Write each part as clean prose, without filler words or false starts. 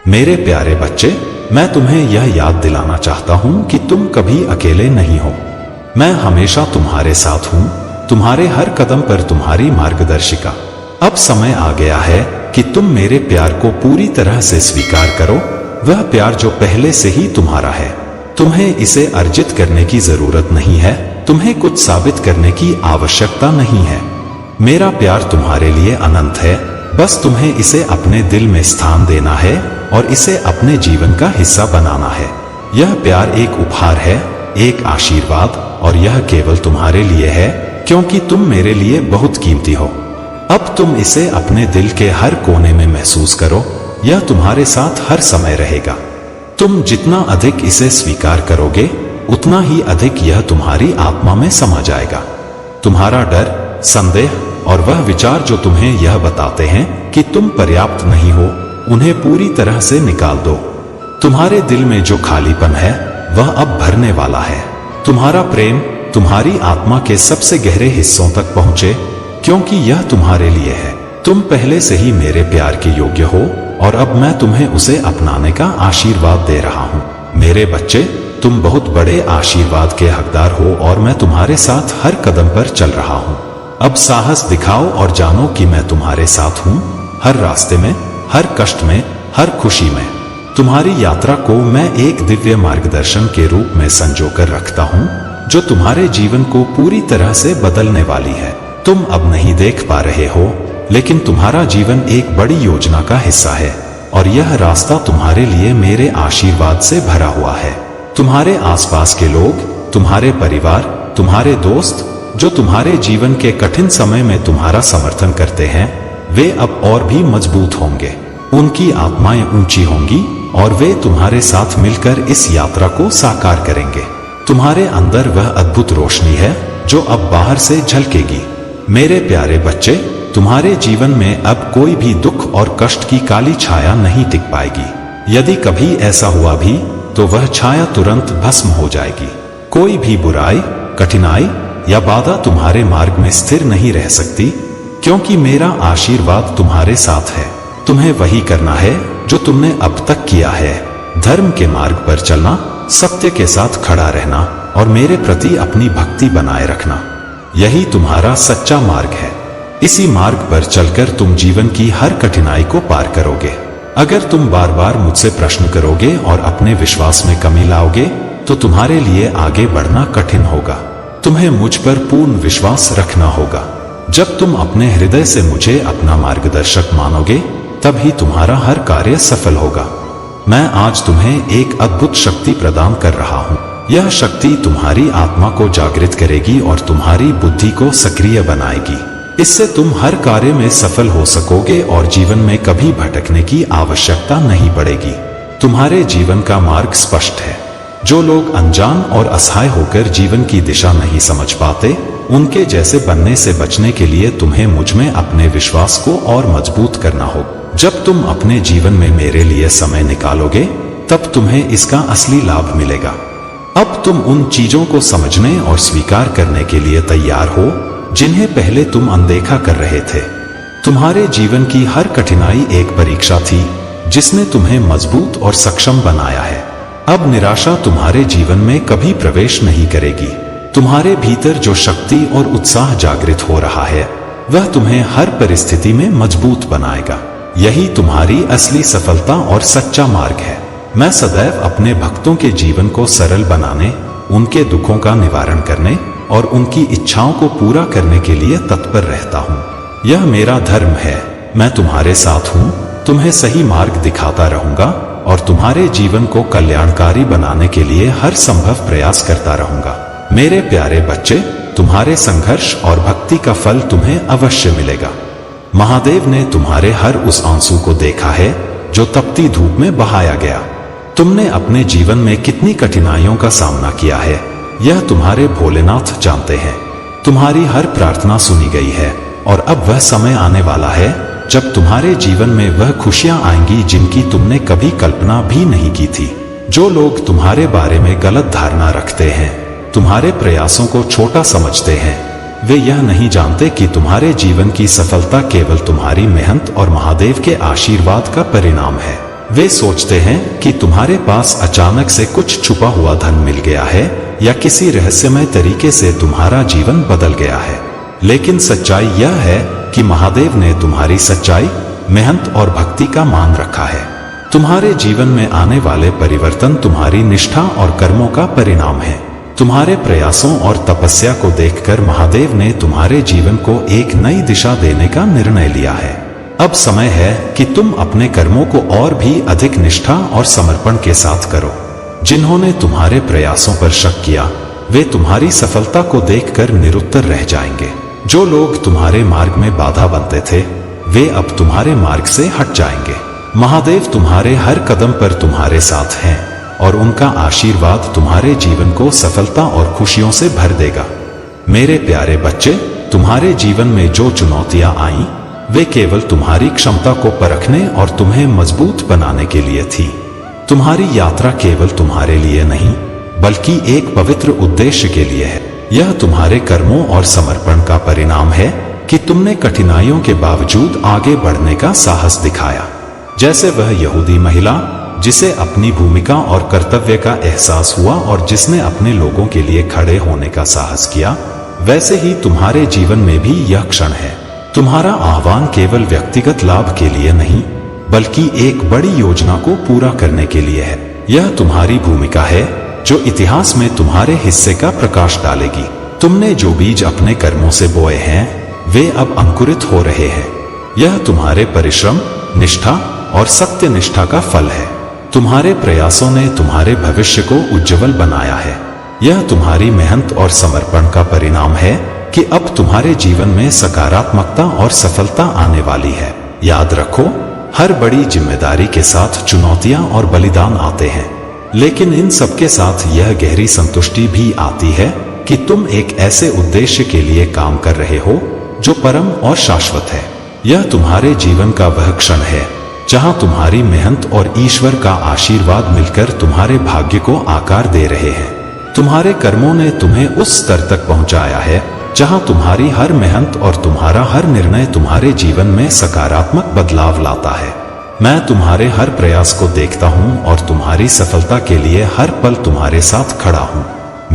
मेरे प्यारे बच्चे, मैं तुम्हें यह याद दिलाना चाहता हूं कि तुम कभी अकेले नहीं हो। मैं हमेशा तुम्हारे साथ हूं, तुम्हारे हर कदम पर तुम्हारी मार्गदर्शिका। अब समय आ गया है कि तुम मेरे प्यार को पूरी तरह से स्वीकार करो, वह प्यार जो पहले से ही तुम्हारा है। तुम्हें इसे अर्जित करने की जरूरत नहीं है, तुम्हें कुछ साबित करने की आवश्यकता नहीं है। मेरा प्यार तुम्हारे लिए अनंत है, बस तुम्हें इसे अपने दिल में स्थान देना है और इसे अपने जीवन का हिस्सा बनाना है। यह प्यार एक उपहार है, एक आशीर्वाद, और यह केवल तुम्हारे लिए है क्योंकि तुम मेरे लिए बहुत कीमती हो। अब तुम इसे अपने दिल के हर कोने में महसूस करो, यह तुम्हारे साथ हर समय रहेगा। तुम जितना अधिक इसे स्वीकार करोगे, उतना ही अधिक यह तुम्हारी आत्मा में समा जाएगा। तुम्हारा डर, संदेह और वह विचार जो तुम्हें यह बताते हैं कि तुम पर्याप्त नहीं हो, उन्हें पूरी तरह से निकाल दो। तुम्हारे दिल में जो खालीपन है वह अब भरने वाला है। तुम्हारा प्रेम तुम्हारी आत्मा के सबसे गहरे हिस्सों तक पहुंचे, क्योंकि यह तुम्हारे लिए है। तुम पहले से ही मेरे प्यार के योग्य हो और अब मैं तुम्हें उसे अपनाने का आशीर्वाद दे रहा हूं। मेरे बच्चे, तुम बहुत बड़े आशीर्वाद के हकदार हो और मैं तुम्हारे साथ हर कदम पर चल रहा हूं। अब साहस दिखाओ और जानो कि मैं तुम्हारे साथ हूं, हर रास्ते में, हर कष्ट में, हर खुशी में। तुम्हारी यात्रा को मैं एक दिव्य मार्गदर्शन के रूप में संजो कर रखता हूं, जो तुम्हारे जीवन को पूरी तरह से बदलने वाली है। तुम अब नहीं देख पा रहे हो, लेकिन तुम्हारा जीवन एक बड़ी योजना का हिस्सा है और यह रास्ता तुम्हारे लिए मेरे आशीर्वाद से भरा हुआ है। तुम्हारे आसपास के लोग, तुम्हारे परिवार, तुम्हारे दोस्त, जो तुम्हारे जीवन के कठिन समय में तुम्हारा समर्थन करते हैं, वे अब और भी मजबूत होंगे। उनकी आत्माएं ऊंची होंगी और वे तुम्हारे साथ मिलकर इस यात्रा को साकार करेंगे। तुम्हारे अंदर वह अद्भुत रोशनी है जो अब बाहर से झलकेगी। मेरे प्यारे बच्चे, तुम्हारे जीवन में अब कोई भी दुख और कष्ट की काली छाया नहीं टिक पाएगी। यदि कभी ऐसा हुआ भी तो वह छाया तुरंत भस्म हो जाएगी। कोई भी बुराई, कठिनाई या बाधा तुम्हारे मार्ग में स्थिर नहीं रह सकती, क्योंकि मेरा आशीर्वाद तुम्हारे साथ है। तुम्हें वही करना है जो तुमने अब तक किया है, धर्म के मार्ग पर चलना, सत्य के साथ खड़ा रहना और मेरे प्रति अपनी भक्ति बनाए रखना। यही तुम्हारा सच्चा मार्ग है। इसी मार्ग पर चलकर तुम जीवन की हर कठिनाई को पार करोगे। अगर तुम बार बार मुझसे प्रश्न करोगे और अपने विश्वास में कमी लाओगे, तो तुम्हारे लिए आगे बढ़ना कठिन होगा। तुम्हें मुझ पर पूर्ण विश्वास रखना होगा। जब तुम अपने हृदय से मुझे अपना मार्गदर्शक मानोगे, तभी तुम्हारा हर कार्य सफल होगा। मैं आज तुम्हें एक अद्भुत शक्ति प्रदान कर रहा हूं। यह शक्ति तुम्हारी आत्मा को जागृत करेगी और तुम्हारी बुद्धि को सक्रिय बनाएगी। इससे तुम हर कार्य में सफल हो सकोगे और जीवन में कभी भटकने की आवश्यकता नहीं पड़ेगी। तुम्हारे जीवन का मार्ग स्पष्ट है। जो लोग अनजान और असहाय होकर जीवन की दिशा नहीं समझ पाते, उनके जैसे बनने से बचने के लिए तुम्हें मुझ में अपने विश्वास को और मजबूत करना होगा। जब तुम अपने जीवन में मेरे लिए समय निकालोगे, तब तुम्हें इसका असली लाभ मिलेगा। अब तुम उन चीजों को समझने और स्वीकार करने के लिए तैयार हो जिन्हें पहले तुम अनदेखा कर रहे थे। तुम्हारे जीवन की हर कठिनाई एक परीक्षा थी जिसने तुम्हें मजबूत और सक्षम बनाया है। अब निराशा तुम्हारे जीवन में कभी प्रवेश नहीं करेगी। तुम्हारे भीतर जो शक्ति और उत्साह जागृत हो रहा है, वह तुम्हें हर परिस्थिति में मजबूत बनाएगा। यही तुम्हारी असली सफलता और सच्चा मार्ग है। मैं सदैव अपने भक्तों के जीवन को सरल बनाने, उनके दुखों का निवारण करने और उनकी इच्छाओं को पूरा करने के लिए तत्पर रहता हूँ। यह मेरा धर्म है। मैं तुम्हारे साथ हूँ, तुम्हें सही मार्ग दिखाता रहूंगा और तुम्हारे जीवन को कल्याणकारी बनाने के लिए हर संभव प्रयास करता रहूंगा। मेरे प्यारे बच्चे, तुम्हारे संघर्ष और भक्ति का फल तुम्हें अवश्य मिलेगा। महादेव ने तुम्हारे हर उस आंसू को देखा है जो तपती धूप में बहाया गया। तुमने अपने जीवन में कितनी कठिनाइयों का सामना किया है, यह तुम्हारे भोलेनाथ जानते हैं। तुम्हारी हर प्रार्थना सुनी गई है और अब वह समय आने वाला है जब तुम्हारे जीवन में वह खुशियां आएंगी जिनकी तुमने कभी कल्पना भी नहीं की थी। जो लोग तुम्हारे बारे में गलत धारणा रखते हैं, तुम्हारे प्रयासों को छोटा समझते हैं, वे यह नहीं जानते कि तुम्हारे जीवन की सफलता केवल तुम्हारी मेहनत और महादेव के आशीर्वाद का परिणाम है। वे सोचते हैं कि तुम्हारे पास अचानक से कुछ छुपा हुआ धन मिल गया है या किसी रहस्यमय तरीके से तुम्हारा जीवन बदल गया है। लेकिन सच्चाई यह है कि महादेव ने तुम्हारी सच्चाई, मेहनत और भक्ति का मान रखा है। तुम्हारे जीवन में आने वाले परिवर्तन तुम्हारी निष्ठा और कर्मों का परिणाम है। तुम्हारे प्रयासों और तपस्या को देखकर महादेव ने तुम्हारे जीवन को एक नई दिशा देने का निर्णय लिया है। अब समय है कि तुम अपने कर्मों को और भी अधिक निष्ठा और समर्पण के साथ करो। जिन्होंने तुम्हारे प्रयासों पर शक किया, वे तुम्हारी सफलता को देखकर निरुत्तर रह जाएंगे। जो लोग तुम्हारे मार्ग में बाधा बनते थे, वे अब तुम्हारे मार्ग से हट जाएंगे। महादेव तुम्हारे हर कदम पर तुम्हारे साथ हैं और उनका आशीर्वाद तुम्हारे जीवन को सफलता और खुशियों से भर देगा। मेरे प्यारे बच्चे, तुम्हारे जीवन में जो चुनौतियां आईं, वे केवल तुम्हारी क्षमता को परखने और तुम्हें मजबूत बनाने के लिए थी। तुम्हारी यात्रा केवल तुम्हारे लिए नहीं, बल्कि एक पवित्र उद्देश्य के लिए है। यह तुम्हारे कर्मों और समर्पण का परिणाम है कि तुमने कठिनाइयों के बावजूद आगे बढ़ने का साहस दिखाया। जैसे वह यहूदी महिला जिसे अपनी भूमिका और कर्तव्य का एहसास हुआ और जिसने अपने लोगों के लिए खड़े होने का साहस किया, वैसे ही तुम्हारे जीवन में भी यह क्षण है। तुम्हारा आह्वान केवल व्यक्तिगत लाभ के लिए नहीं, बल्कि एक बड़ी योजना को पूरा करने के लिए है। यह तुम्हारी भूमिका है जो इतिहास में तुम्हारे हिस्से का प्रकाश डालेगी। तुमने जो बीज अपने कर्मों से बोए हैं, वे अब अंकुरित हो रहे हैं। यह तुम्हारे परिश्रम, निष्ठा और सत्यनिष्ठा का फल है। तुम्हारे प्रयासों ने तुम्हारे भविष्य को उज्जवल बनाया है। यह तुम्हारी मेहनत और समर्पण का परिणाम है कि अब तुम्हारे जीवन में सकारात्मकता और सफलता आने वाली है। याद रखो, हर बड़ी जिम्मेदारी के साथ चुनौतियां और बलिदान आते हैं, लेकिन इन सबके साथ यह गहरी संतुष्टि भी आती है कि तुम एक ऐसे उद्देश्य के लिए काम कर रहे हो जो परम और शाश्वत है। यह तुम्हारे जीवन का वह क्षण है जहां तुम्हारी मेहनत और ईश्वर का आशीर्वाद मिलकर तुम्हारे भाग्य को आकार दे रहे हैं। तुम्हारे कर्मों ने तुम्हें उस स्तर तक पहुंचाया है जहां तुम्हारी हर मेहनत और तुम्हारा हर निर्णय तुम्हारे जीवन में सकारात्मक बदलाव लाता है। मैं तुम्हारे हर प्रयास को देखता हूं और तुम्हारी सफलता के लिए हर पल तुम्हारे साथ खड़ा हूं।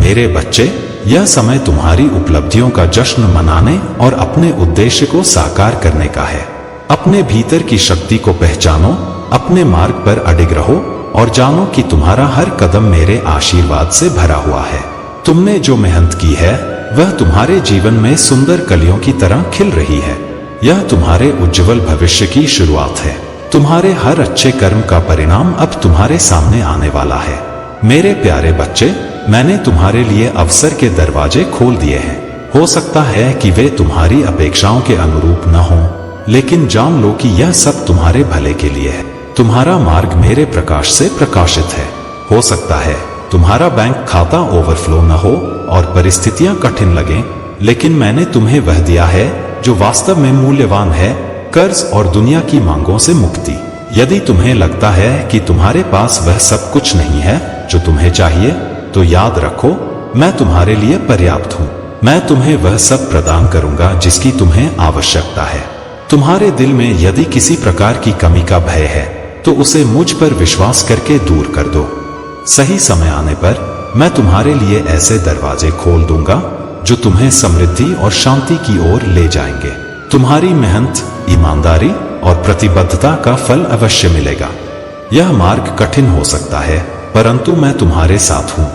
मेरे बच्चे, यह समय तुम्हारी उपलब्धियों का जश्न मनाने और अपने उद्देश्य को साकार करने का है। अपने भीतर की शक्ति को पहचानो, अपने मार्ग पर अडिग रहो और जानो कि तुम्हारा हर कदम मेरे आशीर्वाद से भरा हुआ है। तुमने जो मेहनत की है, वह तुम्हारे जीवन में सुंदर कलियों की तरह खिल रही है। यह तुम्हारे उज्जवल भविष्य की शुरुआत है। तुम्हारे हर अच्छे कर्म का परिणाम अब तुम्हारे सामने आने वाला है। मेरे प्यारे बच्चे, मैंने तुम्हारे लिए अवसर के दरवाजे खोल दिए हैं। हो सकता है कि वे तुम्हारी अपेक्षाओं के अनुरूप न हों, लेकिन जान लो कि यह सब तुम्हारे भले के लिए है। तुम्हारा मार्ग मेरे प्रकाश से प्रकाशित है। हो सकता है तुम्हारा बैंक खाता ओवरफ्लो न हो और परिस्थितियां कठिन लगें, लेकिन मैंने तुम्हें वह दिया है जो वास्तव में मूल्यवान है, कर्ज और दुनिया की मांगों से मुक्ति। यदि तुम्हें लगता है कि तुम्हारे पास वह सब कुछ नहीं है जो तुम्हें चाहिए, तो याद रखो, मैं तुम्हारे लिए पर्याप्त हूँ। मैं तुम्हें वह सब प्रदान करूंगा जिसकी तुम्हें आवश्यकता है। तुम्हारे दिल में यदि किसी प्रकार की कमी का भय है, तो उसे मुझ पर विश्वास करके दूर कर दो। सही समय आने पर मैं तुम्हारे लिए ऐसे दरवाजे खोल दूंगा जो तुम्हें समृद्धि और शांति की ओर ले जाएंगे। तुम्हारी मेहनत, ईमानदारी और प्रतिबद्धता का फल अवश्य मिलेगा। यह मार्ग कठिन हो सकता है, परंतु मैं तुम्हारे साथ हूँ।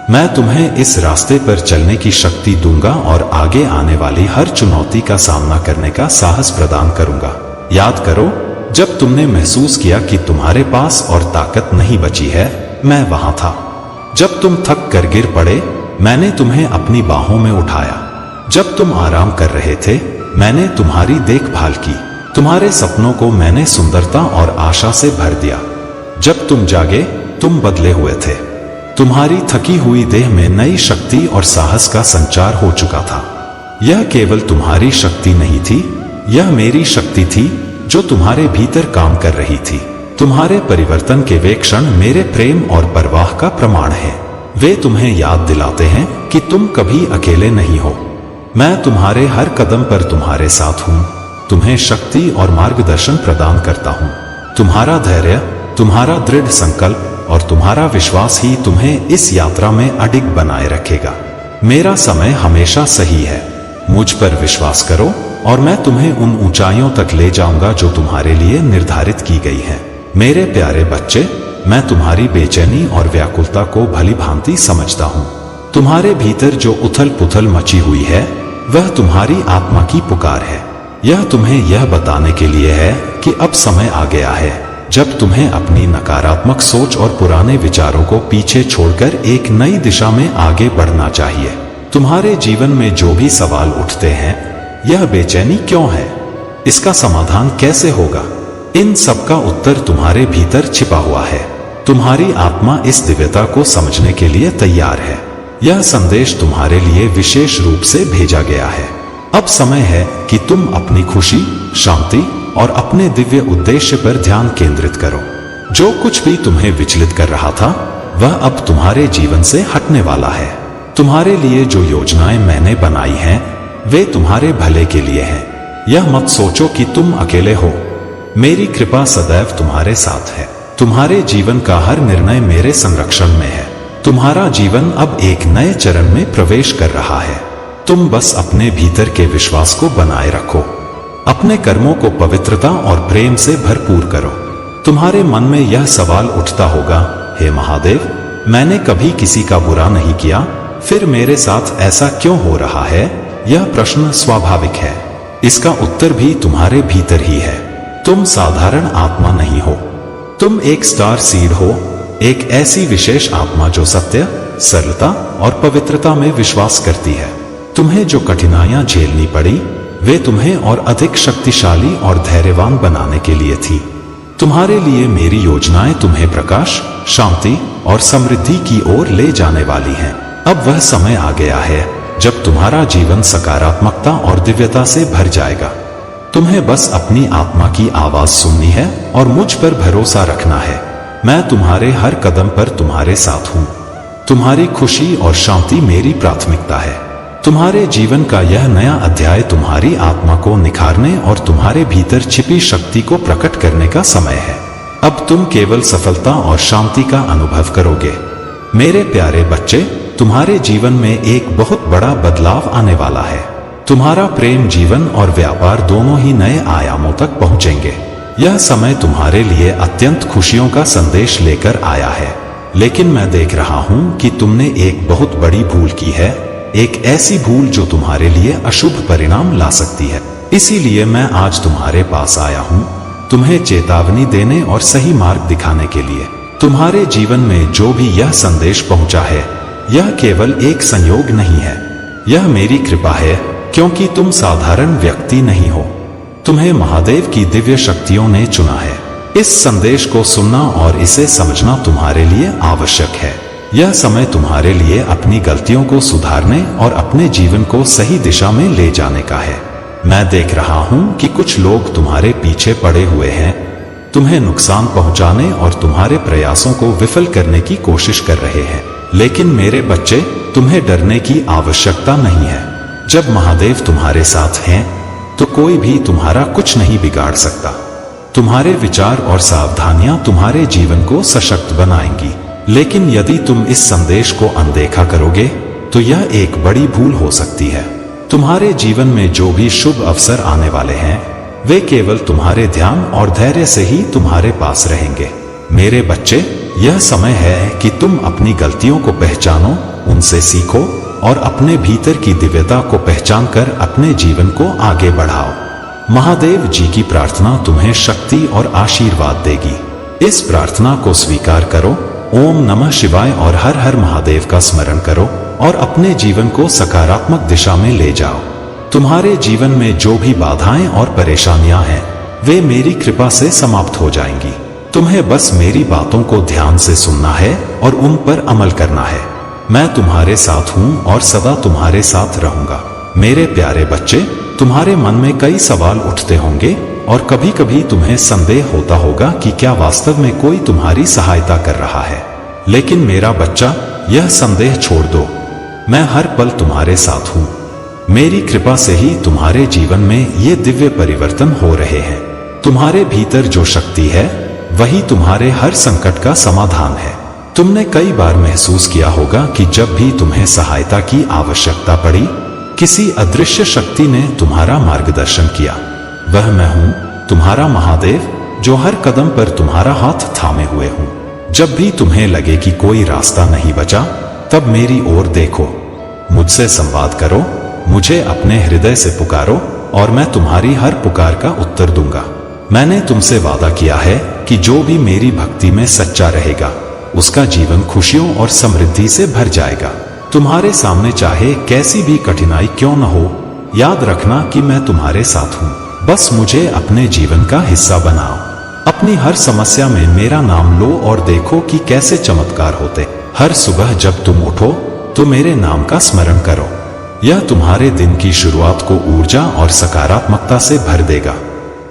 मैं तुम्हें इस रास्ते पर चलने की शक्ति दूंगा और आगे आने वाली हर चुनौती का सामना करने का साहस प्रदान करूंगा। याद करो, जब तुमने महसूस किया कि तुम्हारे पास और ताकत नहीं बची है, मैं वहां था। जब तुम थक कर गिर पड़े, मैंने तुम्हें अपनी बाहों में उठाया। जब तुम आराम कर रहे थे, मैंने तुम्हारी देखभाल की। तुम्हारे सपनों को मैंने सुंदरता और आशा से भर दिया। जब तुम जागे, तुम बदले हुए थे। तुम्हारी थकी हुई देह में नई शक्ति और साहस का संचार हो चुका था। यह केवल तुम्हारी शक्ति नहीं थी, यह मेरी शक्ति थी जो तुम्हारे भीतर काम कर रही थी। तुम्हारे परिवर्तन के वे क्षण मेरे प्रेम और परवाह का प्रमाण हैं। वे तुम्हें याद दिलाते हैं कि तुम कभी अकेले नहीं हो। मैं तुम्हारे हर कदम पर तुम्हारे साथ हूँ, तुम्हें शक्ति और मार्गदर्शन प्रदान करता हूँ। तुम्हारा धैर्य, तुम्हारा दृढ़ संकल्प और तुम्हारा विश्वास ही तुम्हें इस यात्रा में अडिग बनाए रखेगा। मेरा समय हमेशा सही है, मुझ पर विश्वास करो और मैं तुम्हें उन ऊंचाइयों तक ले जाऊंगा जो तुम्हारे लिए निर्धारित की गई हैं। मेरे प्यारे बच्चे, मैं तुम्हारी बेचैनी और व्याकुलता को भली भांति समझता हूँ। तुम्हारे भीतर जो उथल पुथल मची हुई है वह तुम्हारी आत्मा की पुकार है। यह तुम्हें यह बताने के लिए है कि अब समय आ गया है जब तुम्हें अपनी नकारात्मक सोच और पुराने विचारों को पीछे छोड़कर एक नई दिशा में आगे बढ़ना चाहिए। तुम्हारे जीवन में जो भी सवाल उठते हैं, यह बेचैनी क्यों है, इसका समाधान कैसे होगा, इन सब का उत्तर तुम्हारे भीतर छिपा हुआ है। तुम्हारी आत्मा इस दिव्यता को समझने के लिए तैयार है। यह संदेश तुम्हारे लिए विशेष रूप से भेजा गया है। अब समय है कि तुम अपनी खुशी, शांति और अपने दिव्य उद्देश्य पर ध्यान केंद्रित करो। जो कुछ भी तुम्हें विचलित कर रहा था वह अब तुम्हारे जीवन से हटने वाला है। तुम्हारे लिए जो योजनाएं मैंने बनाई हैं वे तुम्हारे भले के लिए हैं। यह मत सोचो कि तुम अकेले हो। मेरी कृपा सदैव तुम्हारे साथ है। तुम्हारे जीवन का हर निर्णय मेरे संरक्षण में है। तुम्हारा जीवन अब एक नए चरण में प्रवेश कर रहा है। तुम बस अपने भीतर के विश्वास को बनाए रखो। अपने कर्मों को पवित्रता और प्रेम से भरपूर करो। तुम्हारे मन में यह सवाल उठता होगा, हे महादेव, मैंने कभी किसी का बुरा नहीं किया, फिर मेरे साथ ऐसा क्यों हो रहा है? यह प्रश्न स्वाभाविक है। इसका उत्तर भी तुम्हारे भीतर ही है। तुम साधारण आत्मा नहीं हो। तुम एक स्टार सीड हो, एक ऐसी विशेष आत्मा जो सत्य, सरलता और पवित्रता में विश्वास करती है। तुम्हें जो कठिनाइयां झेलनी पड़ी वे तुम्हें और अधिक शक्तिशाली और धैर्यवान बनाने के लिए थी। तुम्हारे लिए मेरी योजनाएं तुम्हें प्रकाश, शांति और समृद्धि की ओर ले जाने वाली हैं। अब वह समय आ गया है जब तुम्हारा जीवन सकारात्मकता और दिव्यता से भर जाएगा। तुम्हें बस अपनी आत्मा की आवाज सुननी है और मुझ पर भरोसा रखना है। मैं तुम्हारे हर कदम पर तुम्हारे साथ हूँ। तुम्हारी खुशी और शांति मेरी प्राथमिकता है। तुम्हारे जीवन का यह नया अध्याय तुम्हारी आत्मा को निखारने और तुम्हारे भीतर छिपी शक्ति को प्रकट करने का समय है। अब तुम केवल सफलता और शांति का अनुभव करोगे। मेरे प्यारे बच्चे, तुम्हारे जीवन में एक बहुत बड़ा बदलाव आने वाला है। तुम्हारा प्रेम जीवन और व्यापार दोनों ही नए आयामों तक पहुंचेंगे। यह समय तुम्हारे लिए अत्यंत खुशियों का संदेश लेकर आया है। लेकिन मैं देख रहा हूं कि तुमने एक बहुत बड़ी भूल की है, एक ऐसी भूल जो तुम्हारे लिए अशुभ परिणाम ला सकती है। इसीलिए मैं आज तुम्हारे पास आया हूं, तुम्हें चेतावनी देने और सही मार्ग दिखाने के लिए। तुम्हारे जीवन में जो भी यह संदेश पहुंचा है, यह केवल एक संयोग नहीं है, यह मेरी कृपा है, क्योंकि तुम साधारण व्यक्ति नहीं हो। तुम्हें महादेव की दिव्य शक्तियों ने चुना है। इस संदेश को सुनना और इसे समझना तुम्हारे लिए आवश्यक है। यह समय तुम्हारे लिए अपनी गलतियों को सुधारने और अपने जीवन को सही दिशा में ले जाने का है। मैं देख रहा हूं कि कुछ लोग तुम्हारे पीछे पड़े हुए हैं, तुम्हें नुकसान पहुंचाने और तुम्हारे प्रयासों को विफल करने की कोशिश कर रहे हैं। लेकिन मेरे बच्चे, तुम्हें डरने की आवश्यकता नहीं है। जब महादेव तुम्हारे साथ हैं तो कोई भी तुम्हारा कुछ नहीं बिगाड़ सकता। तुम्हारे विचार और सावधानियां तुम्हारे जीवन को सशक्त बनाएंगी। लेकिन यदि तुम इस संदेश को अनदेखा करोगे तो यह एक बड़ी भूल हो सकती है। तुम्हारे जीवन में जो भी शुभ अवसर आने वाले हैं वे केवल तुम्हारे ध्यान और धैर्य से ही तुम्हारे पास रहेंगे। मेरे बच्चे, यह समय है कि तुम अपनी गलतियों को पहचानो, उनसे सीखो और अपने भीतर की दिव्यता को पहचान कर अपने जीवन को आगे बढ़ाओ। महादेव जी की प्रार्थना तुम्हें शक्ति और आशीर्वाद देगी। इस प्रार्थना को स्वीकार करो। ओम नमः शिवाय और हर हर महादेव का स्मरण करो और अपने जीवन को सकारात्मक दिशा में ले जाओ। तुम्हारे जीवन में जो भी बाधाएं और परेशानियां हैं वे मेरी कृपा से समाप्त हो जाएंगी। तुम्हें बस मेरी बातों को ध्यान से सुनना है और उन पर अमल करना है। मैं तुम्हारे साथ हूं और सदा तुम्हारे साथ रहूंगा। मेरे प्यारे बच्चे, तुम्हारे मन में कई सवाल उठते होंगे और कभी कभी तुम्हें संदेह होता होगा कि क्या वास्तव में कोई तुम्हारी सहायता कर रहा है। लेकिन मेरा बच्चा, यह संदेह छोड़ दो। मैं हर पल तुम्हारे साथ हूं। मेरी कृपा से ही तुम्हारे जीवन में ये दिव्य परिवर्तन हो रहे हैं। तुम्हारे भीतर जो शक्ति है वही तुम्हारे हर संकट का समाधान है। तुमने कई बार महसूस किया होगा कि जब भी तुम्हें सहायता की आवश्यकता पड़ी, किसी अदृश्य शक्ति ने तुम्हारा मार्गदर्शन किया। वह मैं हूं, तुम्हारा महादेव, जो हर कदम पर तुम्हारा हाथ थामे हुए हूं। जब भी तुम्हें लगे कि कोई रास्ता नहीं बचा, तब मेरी ओर देखो, मुझसे संवाद करो, मुझे अपने हृदय से पुकारो और मैं तुम्हारी हर पुकार का उत्तर दूंगा। मैंने तुमसे वादा किया है कि जो भी मेरी भक्ति में सच्चा रहेगा, उसका जीवन खुशियों और समृद्धि से भर जाएगा। तुम्हारे सामने चाहे कैसी भी कठिनाई क्यों न हो, याद रखना कि मैं तुम्हारे साथ हूं। बस मुझे अपने जीवन का हिस्सा बनाओ। अपनी हर समस्या में मेरा नाम लो और देखो कि कैसे चमत्कार होते। हर सुबह जब तुम उठो तो मेरे नाम का स्मरण करो। यह तुम्हारे दिन की शुरुआत को ऊर्जा और सकारात्मकता से भर देगा।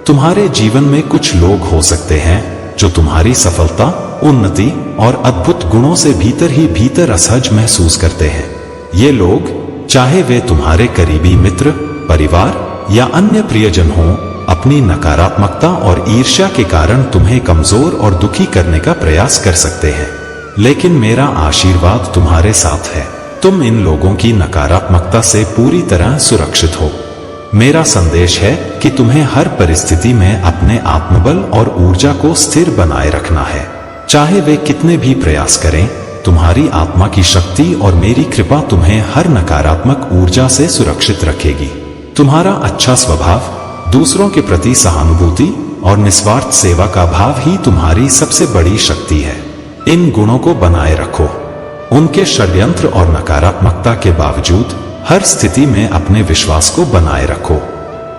तुम्हारे जीवन में कुछ लोग हो सकते हैं जो तुम्हारी सफलता, उन्नति और अद्भुत गुणों से भीतर ही भीतर असहज महसूस करते हैं। ये लोग, चाहे वे तुम्हारे करीबी मित्र, परिवार या अन्य प्रियजन हों, अपनी नकारात्मकता और ईर्ष्या के कारण तुम्हें कमजोर और दुखी करने का प्रयास कर सकते हैं। लेकिन मेरा आशीर्वाद तुम्हारे साथ है। तुम इन लोगों की नकारात्मकता से पूरी तरह सुरक्षित हो। मेरा संदेश है कि तुम्हें हर परिस्थिति में अपने आत्मबल और ऊर्जा को स्थिर बनाए रखना है। चाहे वे कितने भी प्रयास करें, तुम्हारी आत्मा की शक्ति और मेरी कृपा तुम्हें हर नकारात्मक ऊर्जा से सुरक्षित रखेगी। तुम्हारा अच्छा स्वभाव, दूसरों के प्रति सहानुभूति और निस्वार्थ सेवा का भाव ही तुम्हारी सबसे बड़ी शक्ति है। इन गुणों को बनाए रखो। उनके षड्यंत्र और नकारात्मकता के बावजूद हर स्थिति में अपने विश्वास को बनाए रखो।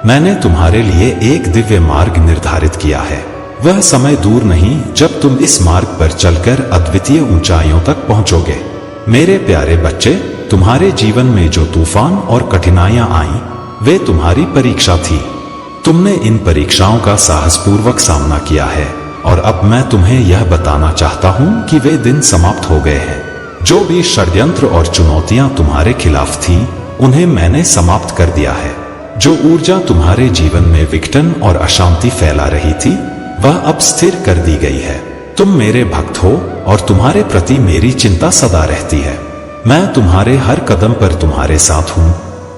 मैंने तुम्हारे लिए एक दिव्य मार्ग निर्धारित किया है। वह समय दूर नहीं जब तुम इस मार्ग पर चलकर अद्वितीय ऊंचाइयों तक पहुंचोगे। मेरे प्यारे बच्चे, तुम्हारे जीवन में जो तूफान और कठिनाइयां आईं, वे तुम्हारी परीक्षा थी। तुमने इन परीक्षाओं का साहसपूर्वक सामना किया है और अब मैं तुम्हें यह बताना चाहता हूं कि वे दिन समाप्त हो गए हैं। जो भी षड्यंत्र और चुनौतियां तुम्हारे खिलाफ थीं, उन्हें मैंने समाप्त कर दिया है। जो ऊर्जा तुम्हारे जीवन में विघटन और अशांति फैला रही थी, वह अब स्थिर कर दी गई है। तुम मेरे भक्त हो और तुम्हारे प्रति मेरी चिंता सदा रहती है। मैं तुम्हारे हर कदम पर तुम्हारे साथ हूं,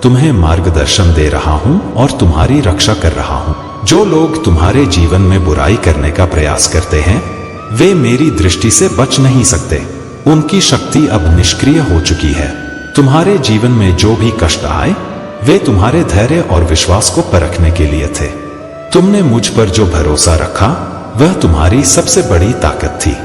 तुम्हें मार्गदर्शन दे रहा हूं और तुम्हारी रक्षा कर रहा हूं। जो लोग तुम्हारे जीवन में बुराई करने का प्रयास करते हैं, वे मेरी दृष्टि से बच नहीं सकते। उनकी शक्ति अब निष्क्रिय हो चुकी है। तुम्हारे जीवन में जो भी कष्ट आए, वे तुम्हारे धैर्य और विश्वास को परखने के लिए थे। तुमने मुझ पर जो भरोसा रखा, वह तुम्हारी सबसे बड़ी ताकत थी।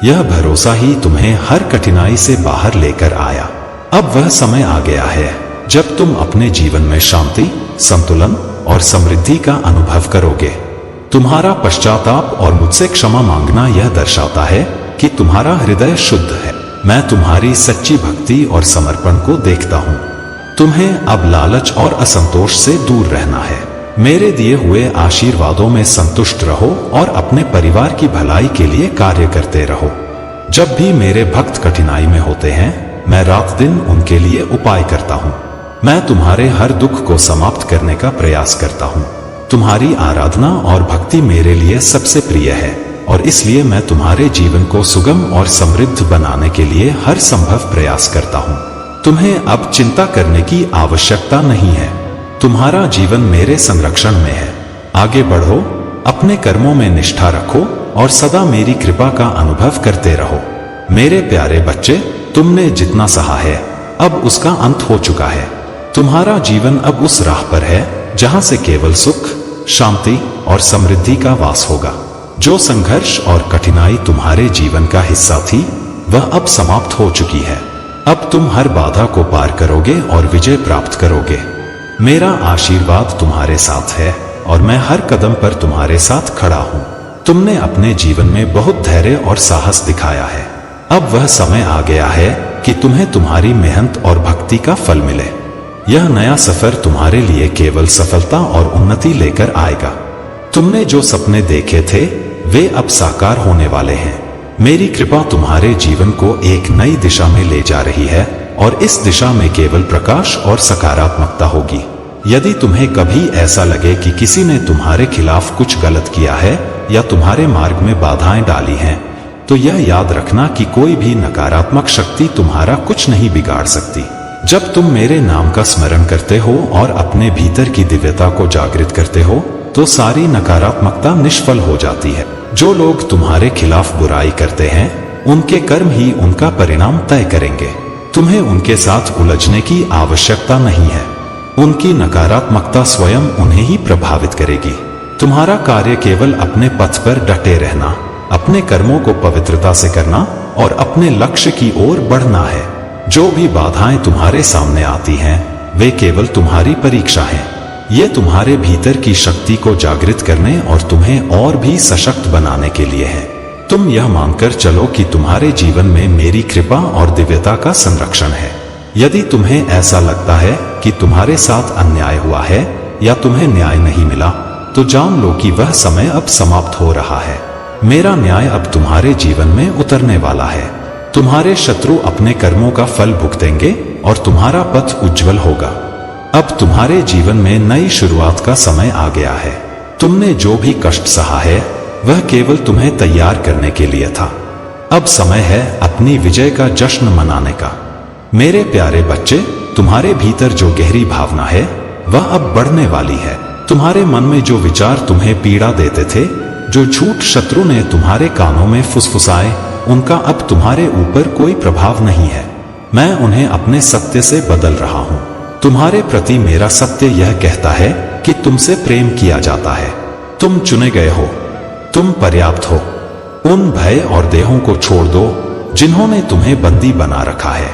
यह भरोसा ही तुम्हें हर कठिनाई से बाहर लेकर आया। अब वह समय आ गया है जब तुम अपने जीवन में शांति, संतुलन और समृद्धि का अनुभव करोगे। तुम्हारा पश्चाताप और मुझसे क्षमा मांगना यह दर्शाता है कि तुम्हारा हृदय शुद्ध है। मैं तुम्हारी सच्ची भक्ति और समर्पण को देखता हूँ। तुम्हें अब लालच और असंतोष से दूर रहना है। मेरे दिए हुए आशीर्वादों में संतुष्ट रहो और अपने परिवार की भलाई के लिए कार्य करते रहो। जब भी मेरे भक्त कठिनाई में होते हैं, मैं रात दिन उनके लिए उपाय करता हूँ। मैं तुम्हारे हर दुख को समाप्त करने का प्रयास करता हूँ। तुम्हारी आराधना और भक्ति मेरे लिए सबसे प्रिय है और इसलिए मैं तुम्हारे जीवन को सुगम और समृद्ध बनाने के लिए हर संभव प्रयास करता हूँ। तुम्हें अब चिंता करने की आवश्यकता नहीं है। तुम्हारा जीवन मेरे संरक्षण में है। आगे बढ़ो, अपने कर्मों में निष्ठा रखो और सदा मेरी कृपा का अनुभव करते रहो। मेरे प्यारे बच्चे, तुमने जितना सहा है, अब उसका अंत हो चुका है। तुम्हारा जीवन अब उस राह पर है जहां से केवल सुख, शांति और समृद्धि का वास होगा। जो संघर्ष और कठिनाई तुम्हारे जीवन का हिस्सा थी, वह अब समाप्त हो चुकी है। अब तुम हर बाधा को पार करोगे और विजय प्राप्त करोगे। मेरा आशीर्वाद तुम्हारे साथ है और मैं हर कदम पर तुम्हारे साथ खड़ा हूँ। तुमने अपने जीवन में बहुत धैर्य और साहस दिखाया है। अब वह समय आ गया है कि तुम्हें तुम्हारी मेहनत और भक्ति का फल मिले। यह नया सफर तुम्हारे लिए केवल सफलता और उन्नति लेकर आएगा। तुमने जो सपने देखे थे, वे अब साकार होने वाले हैं। मेरी कृपा तुम्हारे जीवन को एक नई दिशा में ले जा रही है और इस दिशा में केवल प्रकाश और सकारात्मकता होगी। यदि तुम्हें कभी ऐसा लगे कि किसी ने तुम्हारे खिलाफ कुछ गलत किया है, या तुम्हारे मार्ग में बाधाएं डाली हैं, तो यह याद रखना कि कोई भी नकारात्मक शक्ति तुम्हारा कुछ नहीं बिगाड़ सकती। जब तुम मेरे नाम का स्मरण करते हो और अपने भीतर की दिव्यता को जागृत करते हो, तो सारी नकारात्मकता निष्फल हो जाती है। जो लोग तुम्हारे खिलाफ बुराई करते हैं, उनके कर्म ही उनका परिणाम तय करेंगे। तुम्हें उनके साथ उलझने की आवश्यकता नहीं है। उनकी नकारात्मकता स्वयं उन्हें ही प्रभावित करेगी। तुम्हारा कार्य केवल अपने पथ पर डटे रहना, अपने कर्मों को पवित्रता से करना और अपने लक्ष्य की ओर बढ़ना है। जो भी बाधाएं तुम्हारे सामने आती हैं, वे केवल तुम्हारी परीक्षा हैं। ये तुम्हारे भीतर की शक्ति को जागृत करने और तुम्हें और भी सशक्त बनाने के लिए है। तुम यह मानकर चलो कि तुम्हारे जीवन में मेरी कृपा और दिव्यता का संरक्षण है। यदि तुम्हें ऐसा लगता है कि तुम्हारे साथ अन्याय हुआ है या तुम्हें न्याय नहीं मिला, तो जान लो कि वह समय अब समाप्त हो रहा है। मेरा न्याय अब तुम्हारे जीवन में उतरने वाला है। तुम्हारे शत्रु अपने कर्मों का फल भुगतेंगे और तुम्हारा पथ उज्जवल होगा। अब तुम्हारे जीवन में नई शुरुआत का समय आ गया है। तुमने जो भी कष्ट सहा है, वह केवल तुम्हें तैयार करने के लिए था। अब समय है अपनी विजय का जश्न मनाने का। मेरे प्यारे बच्चे, तुम्हारे भीतर जो गहरी भावना है, वह अब बढ़ने वाली है। तुम्हारे मन में जो विचार तुम्हें पीड़ा देते थे, जो झूठ शत्रु ने तुम्हारे कानों में फुसफुसाए, उनका अब तुम्हारे ऊपर कोई प्रभाव नहीं है। मैं उन्हें अपने सत्य से बदल रहा हूं। तुम्हारे प्रति मेरा सत्य यह कहता है कि तुमसे प्रेम किया जाता है। तुम चुने गए हो। तुम पर्याप्त हो। उन भय और देहों को छोड़ दो जिन्होंने तुम्हें बंदी बना रखा है।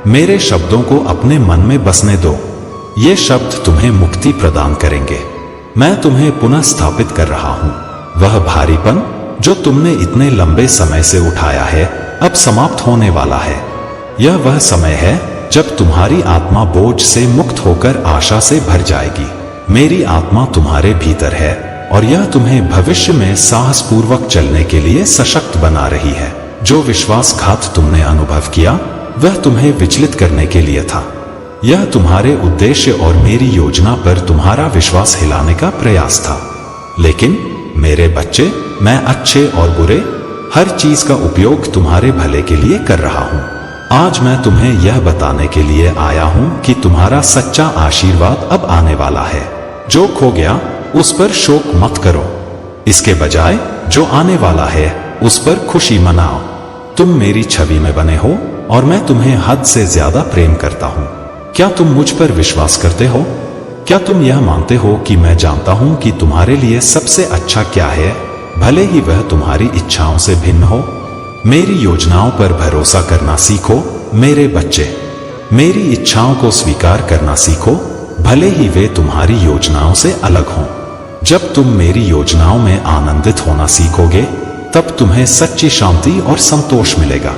मेरे शब्दों को अपने मन में बसने दो। ये शब्द तुम्हें मुक्ति प्रदान करेंगे। मैं तुम्हें पुनः स्थापित कर रहा हूं। वह भारीपन जो तुमने इतने लंबे समय से उठाया है, अब समाप्त होने वाला है। यह वह समय है जब तुम्हारी आत्मा बोझ से मुक्त होकर आशा से भर जाएगी। मेरी आत्मा तुम्हारे भीतर है और यह तुम्हें भविष्य में साहसपूर्वक चलने के लिए सशक्त बना रही है। जो विश्वासघात तुमने अनुभव किया, वह तुम्हें विचलित करने के लिए था। यह तुम्हारे उद्देश्य और मेरी योजना पर तुम्हारा विश्वास हिलाने का प्रयास था। लेकिन मेरे बच्चे, मैं अच्छे और बुरे हर चीज का उपयोग तुम्हारे भले के लिए कर रहा हूं। आज मैं तुम्हें यह बताने के लिए आया हूं कि तुम्हारा सच्चा आशीर्वाद अब आने वाला है। जो खो गया उस पर शोक मत करो। इसके बजाय जो आने वाला है उस पर खुशी मनाओ। तुम मेरी छवि में बने हो और मैं तुम्हें हद से ज्यादा प्रेम करता हूं। क्या तुम मुझ पर विश्वास करते हो? क्या तुम यह मानते हो कि मैं जानता हूं कि तुम्हारे लिए सबसे अच्छा क्या है, भले ही वह तुम्हारी इच्छाओं से भिन्न हो? मेरी योजनाओं पर भरोसा करना सीखो मेरे बच्चे। मेरी इच्छाओं को स्वीकार करना सीखो, भले ही वे तुम्हारी योजनाओं से अलग हों। जब तुम मेरी योजनाओं में आनंदित होना सीखोगे, तब तुम्हें सच्ची शांति और संतोष मिलेगा।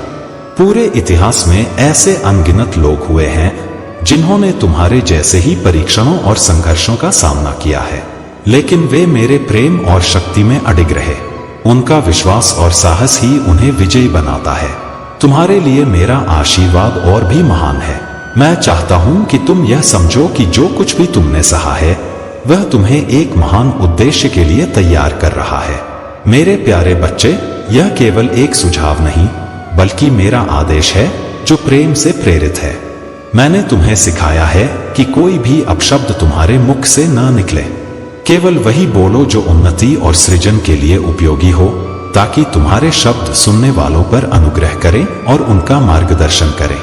पूरे इतिहास में ऐसे अनगिनत लोग हुए हैं जिन्होंने तुम्हारे जैसे ही परीक्षणों और संघर्षों का सामना किया है, लेकिन वे मेरे प्रेम और शक्ति में अडिग रहे। उनका विश्वास और साहस ही उन्हें विजयी बनाता है। तुम्हारे लिए मेरा आशीर्वाद और भी महान है। मैं चाहता हूं कि तुम यह समझो कि जो कुछ भी तुमने सहा है, वह तुम्हें एक महान उद्देश्य के लिए तैयार कर रहा है। मेरे प्यारे बच्चे, यह केवल एक सुझाव नहीं, बल्कि मेरा आदेश है जो प्रेम से प्रेरित है। मैंने तुम्हें सिखाया है कि कोई भी अपशब्द तुम्हारे मुख से न निकले। केवल वही बोलो जो उन्नति और सृजन के लिए उपयोगी हो, ताकि तुम्हारे शब्द सुनने वालों पर अनुग्रह करें और उनका मार्गदर्शन करें।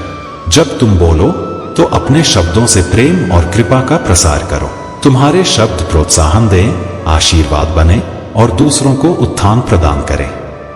जब तुम बोलो तो अपने शब्दों से प्रेम और कृपा का प्रसार करो। तुम्हारे शब्द प्रोत्साहन दें, आशीर्वाद बने और दूसरों को उत्थान प्रदान करें।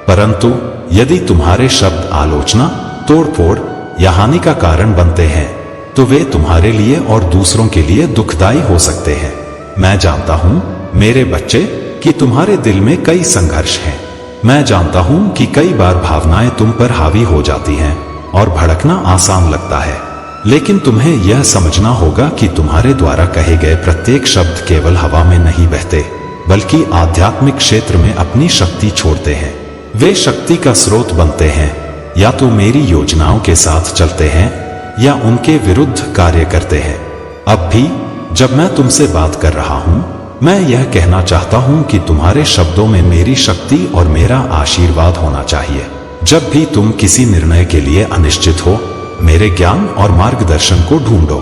परंतु यदि तुम्हारे शब्द आलोचना, तोड़फोड़ या हानि का कारण बनते हैं, तो वे तुम्हारे लिए और दूसरों के लिए दुखदायी हो सकते हैं। मैं जानता हूं मेरे बच्चे कि तुम्हारे दिल में कई संघर्ष हैं। मैं जानता हूं कि कई बार भावनाएं तुम पर हावी हो जाती हैं और भड़कना आसान लगता है। लेकिन तुम्हें यह समझना होगा कि तुम्हारे द्वारा कहे गए प्रत्येक शब्द केवल हवा में नहीं बहते, बल्कि आध्यात्मिक क्षेत्र में अपनी शक्ति छोड़ते हैं। वे शक्ति का स्रोत बनते हैं। या तो मेरी योजनाओं के साथ चलते हैं या उनके विरुद्ध कार्य करते हैं। अब भी जब मैं तुमसे बात कर रहा हूं, मैं यह कहना चाहता हूं कि तुम्हारे शब्दों में मेरी शक्ति और मेरा आशीर्वाद होना चाहिए। जब भी तुम किसी निर्णय के लिए अनिश्चित हो, मेरे ज्ञान और मार्गदर्शन को ढूंढो।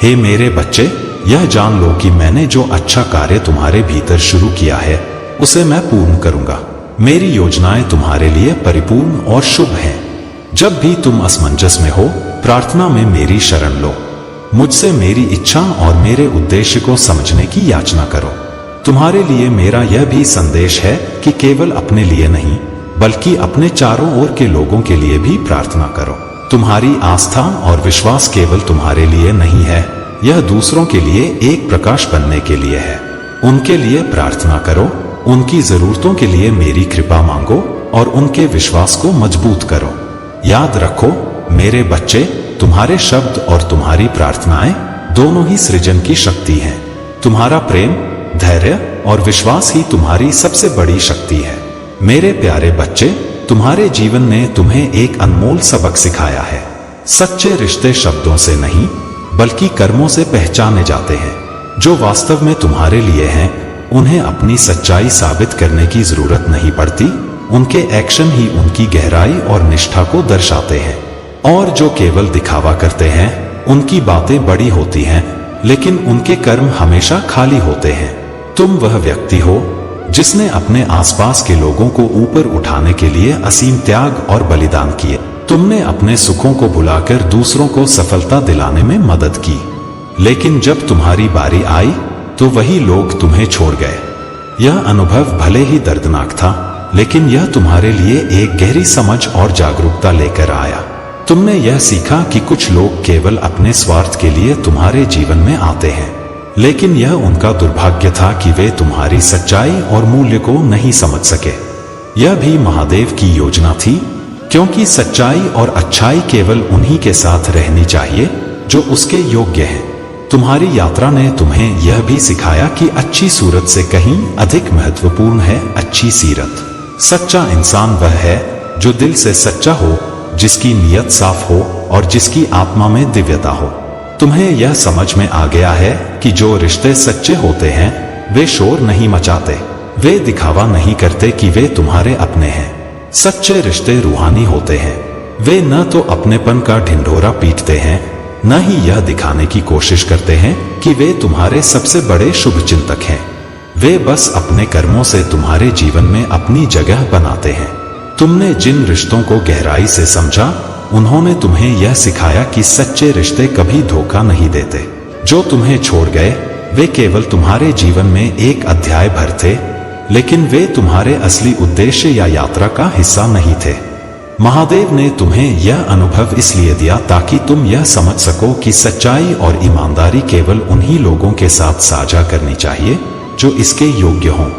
हे मेरे बच्चे, यह जान लो कि मैंने जो अच्छा कार्य तुम्हारे भीतर शुरू किया है उसे मैं पूर्ण करूंगा। मेरी योजनाएं तुम्हारे लिए परिपूर्ण और शुभ हैं। जब भी तुम असमंजस में हो, प्रार्थना में मेरी शरण लो। मुझसे मेरी इच्छा और मेरे उद्देश्य को समझने की याचना करो। तुम्हारे लिए मेरा यह भी संदेश है कि केवल अपने लिए नहीं, बल्कि अपने चारों ओर के लोगों के लिए भी प्रार्थना करो। तुम्हारी आस्था और विश्वास केवल तुम्हारे लिए नहीं है, यह दूसरों के लिए एक प्रकाश बनने के लिए है। उनके लिए प्रार्थना करो, उनकी जरूरतों के लिए मेरी कृपा मांगो और उनके विश्वास को मजबूत करो। याद रखो मेरे बच्चे, तुम्हारे शब्द और तुम्हारी प्रार्थनाएं दोनों ही सृजन की शक्ति हैं। तुम्हारा प्रेम, धैर्य और विश्वास ही तुम्हारी सबसे बड़ी शक्ति है। मेरे प्यारे बच्चे, तुम्हारे जीवन ने तुम्हें एक अनमोल सबक सिखाया है। सच्चे रिश्ते शब्दों से नहीं, बल्कि कर्मों से पहचाने जाते हैं। जो वास्तव में तुम्हारे लिए हैं, उन्हें अपनी सच्चाई साबित करने की जरूरत नहीं पड़ती। उनके एक्शन ही उनकी गहराई और निष्ठा को दर्शाते हैं। और जो केवल दिखावा करते हैं, उनकी बातें बड़ी होती हैं, लेकिन उनके कर्म हमेशा खाली होते हैं। तुम वह व्यक्ति हो जिसने अपने आसपास के लोगों को ऊपर उठाने के लिए असीम त्याग और बलिदान किए। तुमने अपने सुखों को भुलाकर दूसरों को सफलता दिलाने में मदद की, लेकिन जब तुम्हारी बारी आई तो वही लोग तुम्हें छोड़ गए। यह अनुभव भले ही दर्दनाक था, लेकिन यह तुम्हारे लिए एक गहरी समझ और जागरूकता लेकर आया। तुमने यह सीखा कि कुछ लोग केवल अपने स्वार्थ के लिए तुम्हारे जीवन में आते हैं, लेकिन यह उनका दुर्भाग्य था कि वे तुम्हारी सच्चाई और मूल्य को नहीं समझ सके। यह भी महादेव की योजना थी, क्योंकि सच्चाई और अच्छाई केवल उन्हीं के साथ रहनी चाहिए जो उसके योग्य हैं। तुम्हारी यात्रा ने तुम्हें यह भी सिखाया कि अच्छी सूरत से कहीं अधिक महत्वपूर्ण है अच्छी सीरत। सच्चा इंसान वह है जो दिल से सच्चा हो, जिसकी नीयत साफ हो और जिसकी आत्मा में दिव्यता हो। तुम्हें यह समझ में आ गया है कि जो रिश्ते सच्चे होते हैं, वे शोर नहीं मचाते, वे दिखावा नहीं करते कि वे तुम्हारे अपने हैं। सच्चे रिश्ते रूहानी होते हैं। वे न तो अपनेपन का ढिंढोरा पीटते हैं, न ही यह दिखाने की कोशिश करते हैं कि वे तुम्हारे सबसे बड़े शुभ चिंतक हैं। वे बस अपने कर्मों से तुम्हारे जीवन में अपनी जगह बनाते हैं। तुमने जिन रिश्तों को गहराई से समझा, उन्होंने तुम्हें यह सिखाया कि सच्चे रिश्ते कभी धोखा नहीं देते। जो तुम्हें छोड़ गए, वे केवल तुम्हारे जीवन में एक अध्याय भर थे, लेकिन वे तुम्हारे असली उद्देश्य या यात्रा का हिस्सा नहीं थे। महादेव ने तुम्हें यह अनुभव इसलिए दिया ताकि तुम यह समझ सको कि सच्चाई और ईमानदारी केवल उन्हीं लोगों के साथ साझा करनी चाहिए जो इसके योग्य हों।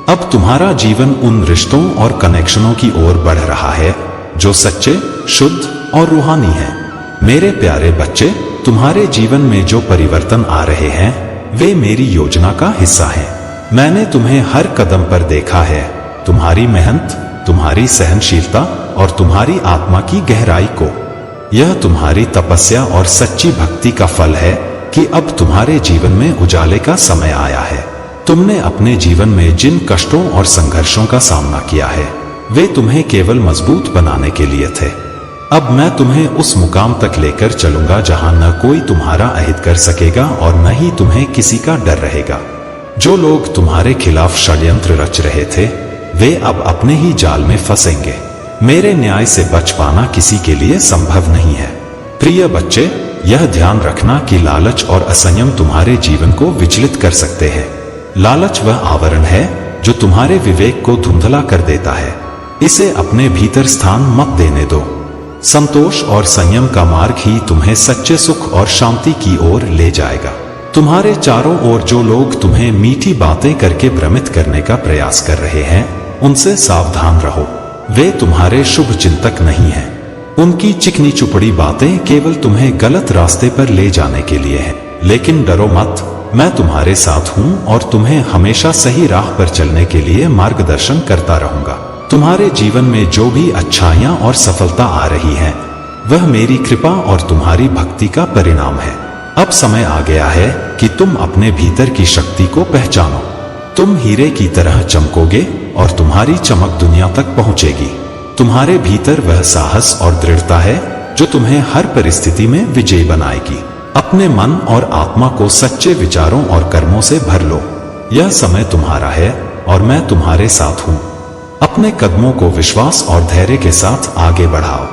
अब तुम्हारा जीवन उन रिश्तों और कनेक्शनों की ओर बढ़ रहा है जो सच्चे, शुद्ध और रूहानी हैं। मेरे प्यारे बच्चे, तुम्हारे जीवन में जो परिवर्तन आ रहे हैं, वे मेरी योजना का हिस्सा हैं। मैंने तुम्हें हर कदम पर देखा है। तुम्हारी मेहनत, तुम्हारी सहनशीलता और तुम्हारी आत्मा की गहराई को। यह तुम्हारी तपस्या और सच्ची भक्ति का फल है कि अब तुम्हारे जीवन में उजाले का समय आया है। तुमने अपने जीवन में जिन कष्टों और संघर्षों का सामना किया है, वे तुम्हें केवल मजबूत बनाने के लिए थे। अब मैं तुम्हें उस मुकाम तक लेकर चलूंगा जहां न कोई तुम्हारा अहित कर सकेगा और न ही तुम्हें किसी का डर रहेगा। जो लोग तुम्हारे खिलाफ षड्यंत्र रच रहे थे, वे अब अपने ही जाल में फंसेंगे। मेरे न्याय से बच पाना किसी के लिए संभव नहीं है। प्रिय बच्चे, यह ध्यान रखना कि लालच और असंयम तुम्हारे जीवन को विचलित कर सकते हैं। लालच वह आवरण है जो तुम्हारे विवेक को धुंधला कर देता है। इसे अपने भीतर स्थान मत देने दो। संतोष और संयम का मार्ग ही तुम्हें सच्चे सुख और शांति की ओर ले जाएगा। तुम्हारे चारों ओर जो लोग तुम्हें मीठी बातें करके भ्रमित करने का प्रयास कर रहे हैं, उनसे सावधान रहो। वे तुम्हारे शुभ चिंतक नहीं हैं। उनकी चिकनी चुपड़ी बातें केवल तुम्हें गलत रास्ते पर ले जाने के लिए हैं। लेकिन डरो मत, मैं तुम्हारे साथ हूं और तुम्हें हमेशा सही राह पर चलने के लिए मार्गदर्शन करता रहूंगा। तुम्हारे जीवन में जो भी अच्छाइयां और सफलता आ रही हैं, वह मेरी कृपा और तुम्हारी भक्ति का परिणाम है। अब समय आ गया है कि तुम अपने भीतर की शक्ति को पहचानो। तुम हीरे की तरह चमकोगे और तुम्हारी चमक दुनिया तक पहुंचेगी। तुम्हारे भीतर वह साहस और दृढ़ता है जो तुम्हें हर परिस्थिति में विजयी बनाएगी। अपने मन और आत्मा को सच्चे विचारों और कर्मों से भर लो। यह समय तुम्हारा है और मैं तुम्हारे साथ हूं। अपने कदमों को विश्वास और धैर्य के साथ आगे बढ़ाओ।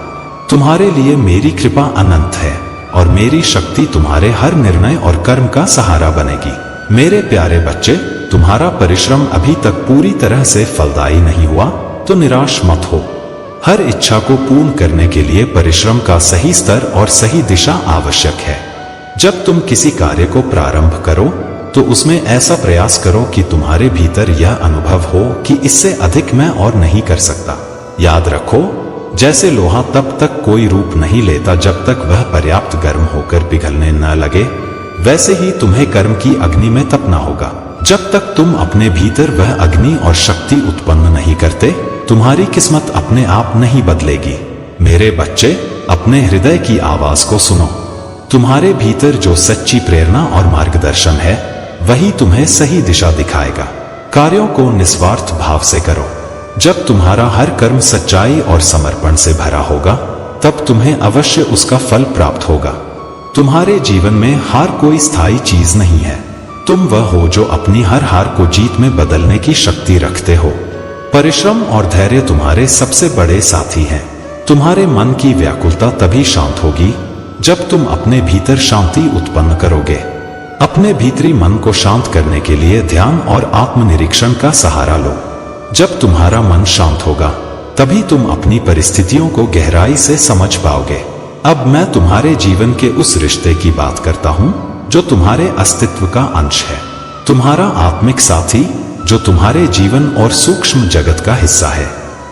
तुम्हारे लिए मेरी कृपा अनंत है और मेरी शक्ति तुम्हारे हर निर्णय और कर्म का सहारा बनेगी। मेरे प्यारे बच्चे, तुम्हारा परिश्रम अभी तक पूरी तरह से फलदायी नहीं हुआ तो निराश मत हो। हर इच्छा को पूर्ण करने के लिए परिश्रम का सही स्तर और सही दिशा आवश्यक है। जब तुम किसी कार्य को प्रारंभ करो तो उसमें ऐसा प्रयास करो कि तुम्हारे भीतर यह अनुभव हो कि इससे अधिक मैं और नहीं कर सकता। याद रखो, जैसे लोहा तब तक कोई रूप नहीं लेता जब तक वह पर्याप्त गर्म होकर पिघलने न लगे, वैसे ही तुम्हें कर्म की अग्नि में तपना होगा। जब तक तुम अपने भीतर वह अग्नि और शक्ति उत्पन्न नहीं करते, तुम्हारी किस्मत अपने आप नहीं बदलेगी। मेरे बच्चे, अपने हृदय की आवाज को सुनो। तुम्हारे भीतर जो सच्ची प्रेरणा और मार्गदर्शन है, वही तुम्हें सही दिशा दिखाएगा। कार्यों को निस्वार्थ भाव से करो। जब तुम्हारा हर कर्म सच्चाई और समर्पण से भरा होगा, तब तुम्हें अवश्य उसका फल प्राप्त होगा। तुम्हारे जीवन में हार कोई स्थायी चीज नहीं है। तुम वह हो जो अपनी हर हार को जीत में बदलने की शक्ति रखते हो। परिश्रम और धैर्य तुम्हारे सबसे बड़े साथी हैं। तुम्हारे मन की व्याकुलता तभी शांत होगी जब तुम अपने भीतर शांति उत्पन्न करोगे। अपने भीतरी मन को शांत करने के लिए ध्यान और आत्मनिरीक्षण का सहारा लो। जब तुम्हारा मन शांत होगा, तभी तुम अपनी परिस्थितियों को गहराई से समझ पाओगे। अब मैं तुम्हारे जीवन के उस रिश्ते की बात करता हूं जो तुम्हारे अस्तित्व का अंश है। तुम्हारा आत्मिक साथी जो तुम्हारे जीवन और सूक्ष्म जगत का हिस्सा है।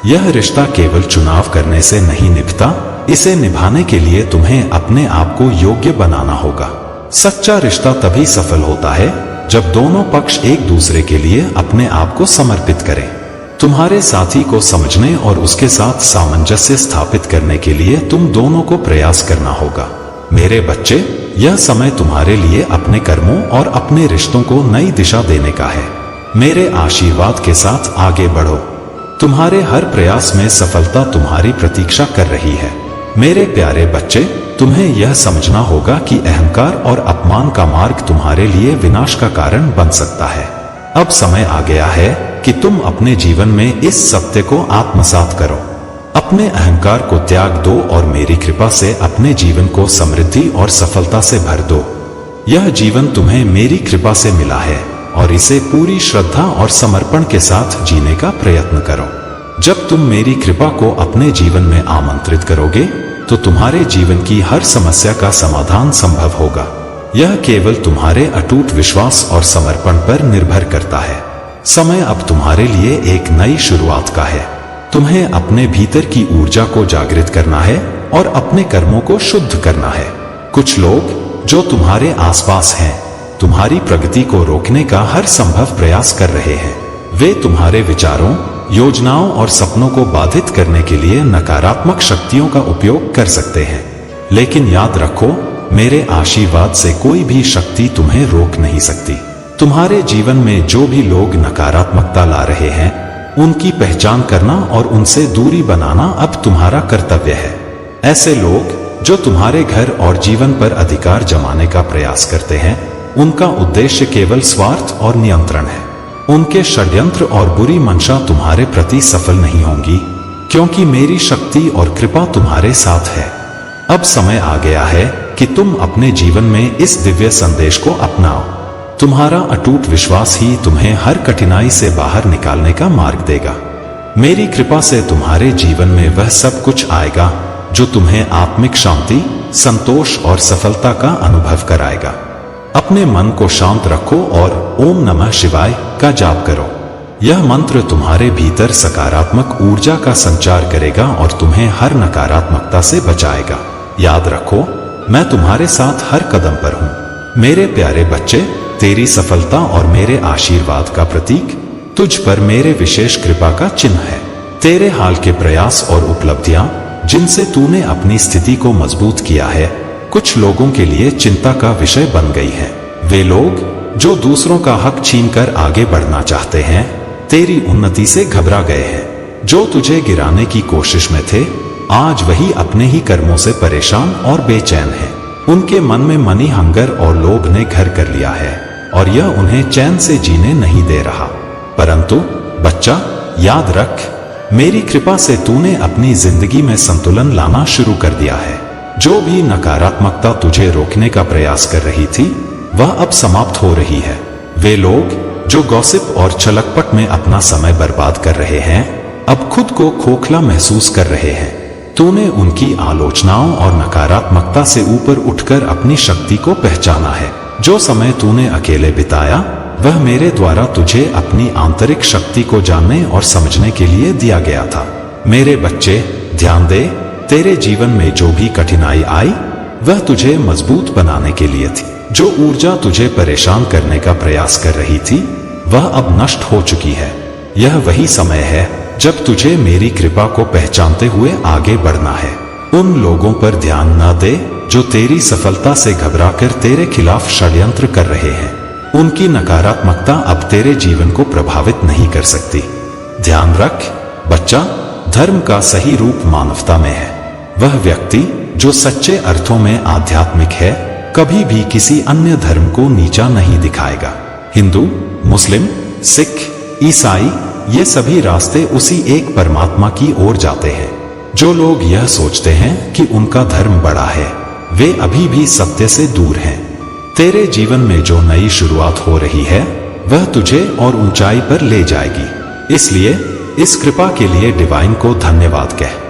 यह रिश्ता केवल चुनाव करने से नहीं निभता, इसे निभाने के लिए तुम्हें अपने आप को योग्य बनाना होगा। सच्चा रिश्ता तभी सफल होता है जब दोनों पक्ष एक दूसरे के लिए अपने आप को समर्पित करें। तुम्हारे साथी को समझने और उसके साथ सामंजस्य स्थापित करने के लिए तुम दोनों को प्रयास करना होगा। मेरे बच्चे, यह समय तुम्हारे लिए अपने कर्मों और अपने रिश्तों को नई दिशा देने का है। मेरे आशीर्वाद के साथ आगे बढ़ो। तुम्हारे हर प्रयास में सफलता तुम्हारी प्रतीक्षा कर रही है। मेरे प्यारे बच्चे, तुम्हें यह समझना होगा कि अहंकार और अपमान का मार्ग तुम्हारे लिए विनाश का कारण बन सकता है। अब समय आ गया है कि तुम अपने जीवन में इस सत्य को आत्मसात करो। अपने अहंकार को त्याग दो और मेरी कृपा से अपने जीवन को समृद्धि और सफलता से भर दो। यह जीवन तुम्हें मेरी कृपा से मिला है और इसे पूरी श्रद्धा और समर्पण के साथ जीने का प्रयत्न करो। जब तुम मेरी कृपा को अपने जीवन में आमंत्रित करोगे, तो तुम्हारे जीवन की हर समस्या का समाधान संभव होगा। यह केवल तुम्हारे अटूट विश्वास और समर्पण पर निर्भर करता है। समय अब तुम्हारे लिए एक नई शुरुआत का है। तुम्हें अपने भीतर की ऊर्जा को जागृत करना है और अपने कर्मों को शुद्ध करना है। कुछ लोग जो तुम्हारे आसपास हैं, तुम्हारी प्रगति को रोकने का हर संभव प्रयास कर रहे हैं। वे तुम्हारे विचारों, योजनाओं और सपनों को बाधित करने के लिए नकारात्मक शक्तियों का उपयोग कर सकते हैं। लेकिन याद रखो, मेरे आशीर्वाद से कोई भी शक्ति तुम्हें रोक नहीं सकती। तुम्हारे जीवन में जो भी लोग नकारात्मकता ला रहे हैं, उनकी पहचान करना और उनसे दूरी बनाना अब तुम्हारा कर्तव्य है। ऐसे लोग जो तुम्हारे घर और जीवन पर अधिकार जमाने का प्रयास करते हैं, उनका उद्देश्य केवल स्वार्थ और नियंत्रण है। उनके षड्यंत्र और बुरी मंशा तुम्हारे प्रति सफल नहीं होंगी, क्योंकि मेरी शक्ति और कृपा तुम्हारे साथ है। अब समय आ गया है कि तुम अपने जीवन में इस दिव्य संदेश को अपनाओ। तुम्हारा अटूट विश्वास ही तुम्हें हर कठिनाई से बाहर निकालने का मार्ग देगा। मेरी कृपा से तुम्हारे जीवन में वह सब कुछ आएगा जो तुम्हें आत्मिक शांति, संतोष और सफलता का अनुभव कराएगा। अपने मन को शांत रखो और ओम नमः शिवाय का जाप करो। यह मंत्र तुम्हारे भीतर सकारात्मक ऊर्जा का संचार करेगा और तुम्हें हर नकारात्मकता से बचाएगा। याद रखो, मैं तुम्हारे साथ हर कदम पर हूँ। मेरे प्यारे बच्चे, तेरी सफलता और मेरे आशीर्वाद का प्रतीक तुझ पर मेरे विशेष कृपा का चिन्ह है। तेरे हाल के प्रयास और उपलब्धियां, जिनसे तूने अपनी स्थिति को मजबूत किया है, कुछ लोगों के लिए चिंता का विषय बन गई है। वे लोग जो दूसरों का हक छीनकर आगे बढ़ना चाहते हैं, तेरी उन्नति से घबरा गए हैं। जो तुझे गिराने की कोशिश में थे, आज वही अपने ही कर्मों से परेशान और बेचैन हैं। उनके मन में मनी हंगर और लोभ ने घर कर लिया है और यह उन्हें चैन से जीने नहीं दे रहा। परंतु बच्चा, याद रख, मेरी कृपा से तूने अपनी जिंदगी में संतुलन लाना शुरू कर दिया है। जो भी नकारात्मकता तुझे रोकने का प्रयास कर रही थी, वह अब समाप्त हो रही है। वे लोग जो गॉसिप और छलकपट में अपना समय बर्बाद कर रहे हैं, अब खुद को खोखला महसूस कर रहे हैं। तूने उनकी आलोचनाओं और नकारात्मकता से ऊपर उठकर अपनी शक्ति को पहचाना है। जो समय तूने अकेले बिताया, वह मेरे द्वारा तुझे अपनी आंतरिक शक्ति को जानने और समझने के लिए दिया गया था। मेरे बच्चे, ध्यान दे, तेरे जीवन में जो भी कठिनाई आई, वह तुझे मजबूत बनाने के लिए थी। जो ऊर्जा तुझे परेशान करने का प्रयास कर रही थी, वह अब नष्ट हो चुकी है। यह वही समय है जब तुझे मेरी कृपा को पहचानते हुए आगे बढ़ना है। उन लोगों पर ध्यान न दे जो तेरी सफलता से घबराकर तेरे खिलाफ षड्यंत्र कर रहे हैं। उनकी नकारात्मकता अब तेरे जीवन को प्रभावित नहीं कर सकती। ध्यान रख बच्चा, धर्म का सही रूप मानवता में है। वह व्यक्ति जो सच्चे अर्थों में आध्यात्मिक है, कभी भी किसी अन्य धर्म को नीचा नहीं दिखाएगा। हिंदू, मुस्लिम, सिख, ईसाई, ये सभी रास्ते उसी एक परमात्मा की ओर जाते हैं। जो लोग यह सोचते हैं कि उनका धर्म बड़ा है, वे अभी भी सत्य से दूर हैं। तेरे जीवन में जो नई शुरुआत हो रही है, वह तुझे और ऊंचाई पर ले जाएगी। इसलिए इस कृपा के लिए डिवाइन को धन्यवाद कह।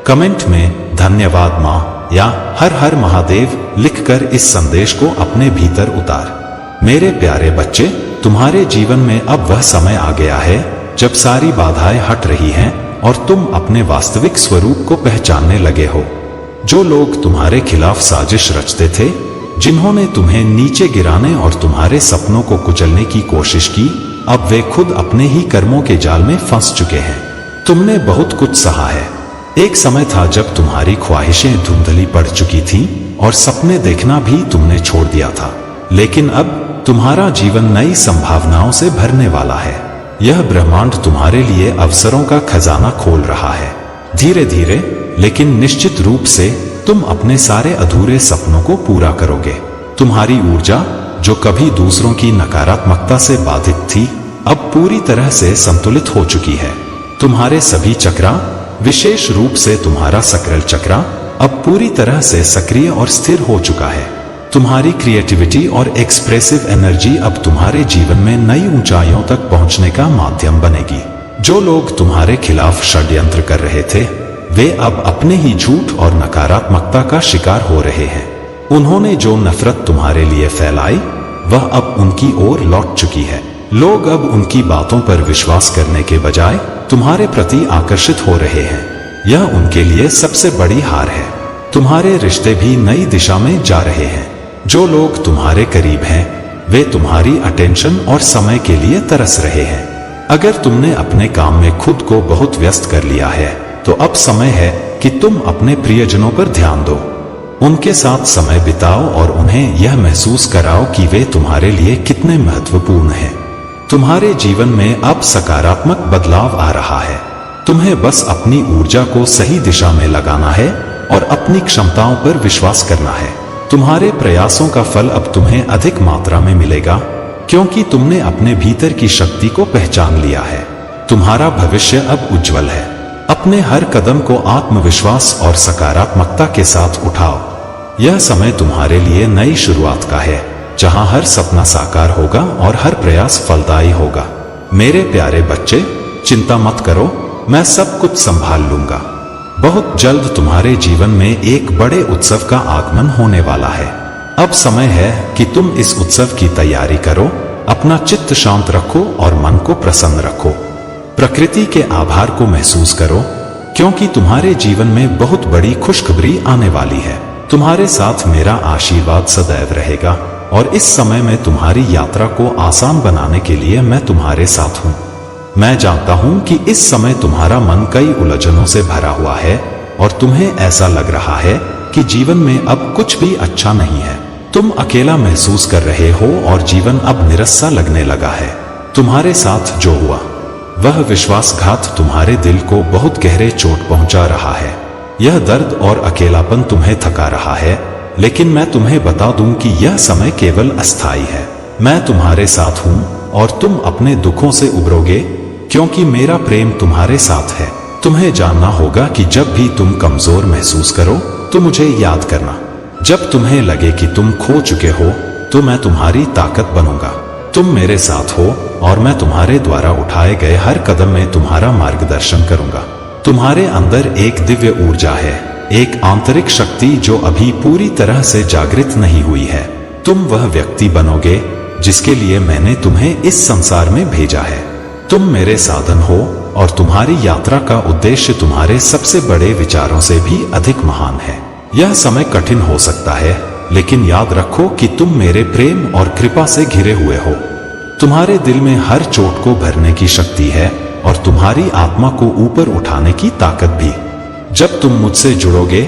कमेंट में धन्यवाद माँ या हर हर महादेव लिखकर इस संदेश को अपने भीतर उतार। मेरे प्यारे बच्चे, तुम्हारे जीवन में अब वह समय आ गया है जब सारी बाधाएं हट रही हैं और तुम अपने वास्तविक स्वरूप को पहचानने लगे हो। जो लोग तुम्हारे खिलाफ साजिश रचते थे, जिन्होंने तुम्हें नीचे गिराने और तुम्हारे सपनों को कुचलने की कोशिश की, अब वे खुद अपने ही कर्मों के जाल में फंस चुके हैं। तुमने बहुत कुछ सहा है। एक समय था जब तुम्हारी ख्वाहिशें धुंधली पड़ चुकी थीं और सपने देखना भी तुमने छोड़ दिया था। लेकिन अब तुम्हारा जीवन नई संभावनाओं से भरने वाला है। यह ब्रह्मांड तुम्हारे लिए अवसरों का खजाना खोल रहा है। धीरे धीरे लेकिन निश्चित रूप से तुम अपने सारे अधूरे सपनों को पूरा करोगे। तुम्हारी ऊर्जा जो कभी दूसरों की नकारात्मकता से बाधित थी, अब पूरी तरह से संतुलित हो चुकी है। तुम्हारे सभी चक्रा, विशेष रूप से तुम्हारा सकरल चक्रा, अब पूरी तरह से सक्रिय और स्थिर हो चुका है। तुम्हारी क्रिएटिविटी और एक्सप्रेसिव एनर्जी अब तुम्हारे जीवन में नई ऊंचाइयों तक पहुंचने का माध्यम बनेगी। जो लोग तुम्हारे खिलाफ षड्यंत्र कर रहे थे, वे अब अपने ही झूठ और नकारात्मकता का शिकार हो रहे हैं। उन्होंने जो नफरत तुम्हारे लिए फैलाई, वह अब उनकी ओर लौट चुकी है। लोग अब उनकी बातों पर विश्वास करने के बजाय तुम्हारे प्रति आकर्षित हो रहे हैं। यह उनके लिए सबसे बड़ी हार है। तुम्हारे रिश्ते भी नई दिशा में जा रहे हैं। जो लोग तुम्हारे करीब हैं, वे तुम्हारी अटेंशन और समय के लिए तरस रहे हैं। अगर तुमने अपने काम में खुद को बहुत व्यस्त कर लिया है, तो अब समय है कि तुम अपने प्रियजनों पर ध्यान दो। उनके साथ समय बिताओ और उन्हें यह महसूस कराओ कि वे तुम्हारे लिए कितने महत्वपूर्ण हैं। तुम्हारे जीवन में अब सकारात्मक बदलाव आ रहा है। तुम्हें बस अपनी ऊर्जा को सही दिशा में लगाना है और अपनी क्षमताओं पर विश्वास करना है। तुम्हारे प्रयासों का फल अब तुम्हें अधिक मात्रा में मिलेगा, क्योंकि तुमने अपने भीतर की शक्ति को पहचान लिया है। तुम्हारा भविष्य अब उज्जवल है। अपने हर कदम को आत्मविश्वास और सकारात्मकता के साथ उठाओ। यह समय तुम्हारे लिए नई शुरुआत का है, जहां हर सपना साकार होगा और हर प्रयास फलदायी होगा। मेरे प्यारे बच्चे, चिंता मत करो, मैं सब कुछ संभाल लूंगा। बहुत जल्द तुम्हारे जीवन में एक बड़े उत्सव का आगमन होने वाला है। अब समय है कि तुम इस उत्सव की तैयारी करो। अपना चित्त शांत रखो और मन को प्रसन्न रखो। प्रकृति के आभार को महसूस करो, क्योंकि तुम्हारे जीवन में बहुत बड़ी खुशखबरी आने वाली है। तुम्हारे साथ मेरा आशीर्वाद सदैव रहेगा और इस समय में तुम्हारी यात्रा को आसान बनाने के लिए मैं तुम्हारे साथ हूँ। मैं जानता हूं कि इस समय तुम्हारा मन कई उलझनों से भरा हुआ है और तुम्हें ऐसा लग रहा है कि जीवन में अब कुछ भी अच्छा नहीं है। तुम अकेला महसूस कर रहे हो और जीवन अब निरस्सा लगने लगा है। तुम्हारे साथ जो हुआ वह विश्वासघात तुम्हारे दिल को बहुत गहरे चोट पहुंचा रहा है। यह दर्द और अकेलापन तुम्हें थका रहा है, लेकिन मैं तुम्हें बता दूं कि यह समय केवल अस्थायी है। मैं तुम्हारे साथ हूं और तुम अपने दुखों से उबरोगे, क्योंकि मेरा प्रेम तुम्हारे साथ है। तुम्हें जानना होगा कि जब भी तुम कमजोर महसूस करो तो मुझे याद करना। जब तुम्हें लगे कि तुम खो चुके हो तो मैं तुम्हारी ताकत बनूंगा। तुम मेरे साथ हो और मैं तुम्हारे द्वारा उठाए गए हर कदम में तुम्हारा मार्गदर्शन करूंगा। तुम्हारे अंदर एक दिव्य ऊर्जा है, एक आंतरिक शक्ति जो अभी पूरी तरह से जागृत नहीं हुई है। तुम वह व्यक्ति बनोगे जिसके लिए मैंने तुम्हें इस संसार में भेजा है। तुम मेरे साधन हो और तुम्हारी यात्रा का उद्देश्य तुम्हारे सबसे बड़े विचारों से भी अधिक महान है। यह समय कठिन हो सकता है, लेकिन याद रखो कि तुम मेरे प्रेम और कृपा से घिरे हुए हो। तुम्हारे दिल में हर चोट को भरने की शक्ति है और तुम्हारी आत्मा को ऊपर उठाने की ताकत भी। जब तुम मुझसे जुड़ोगे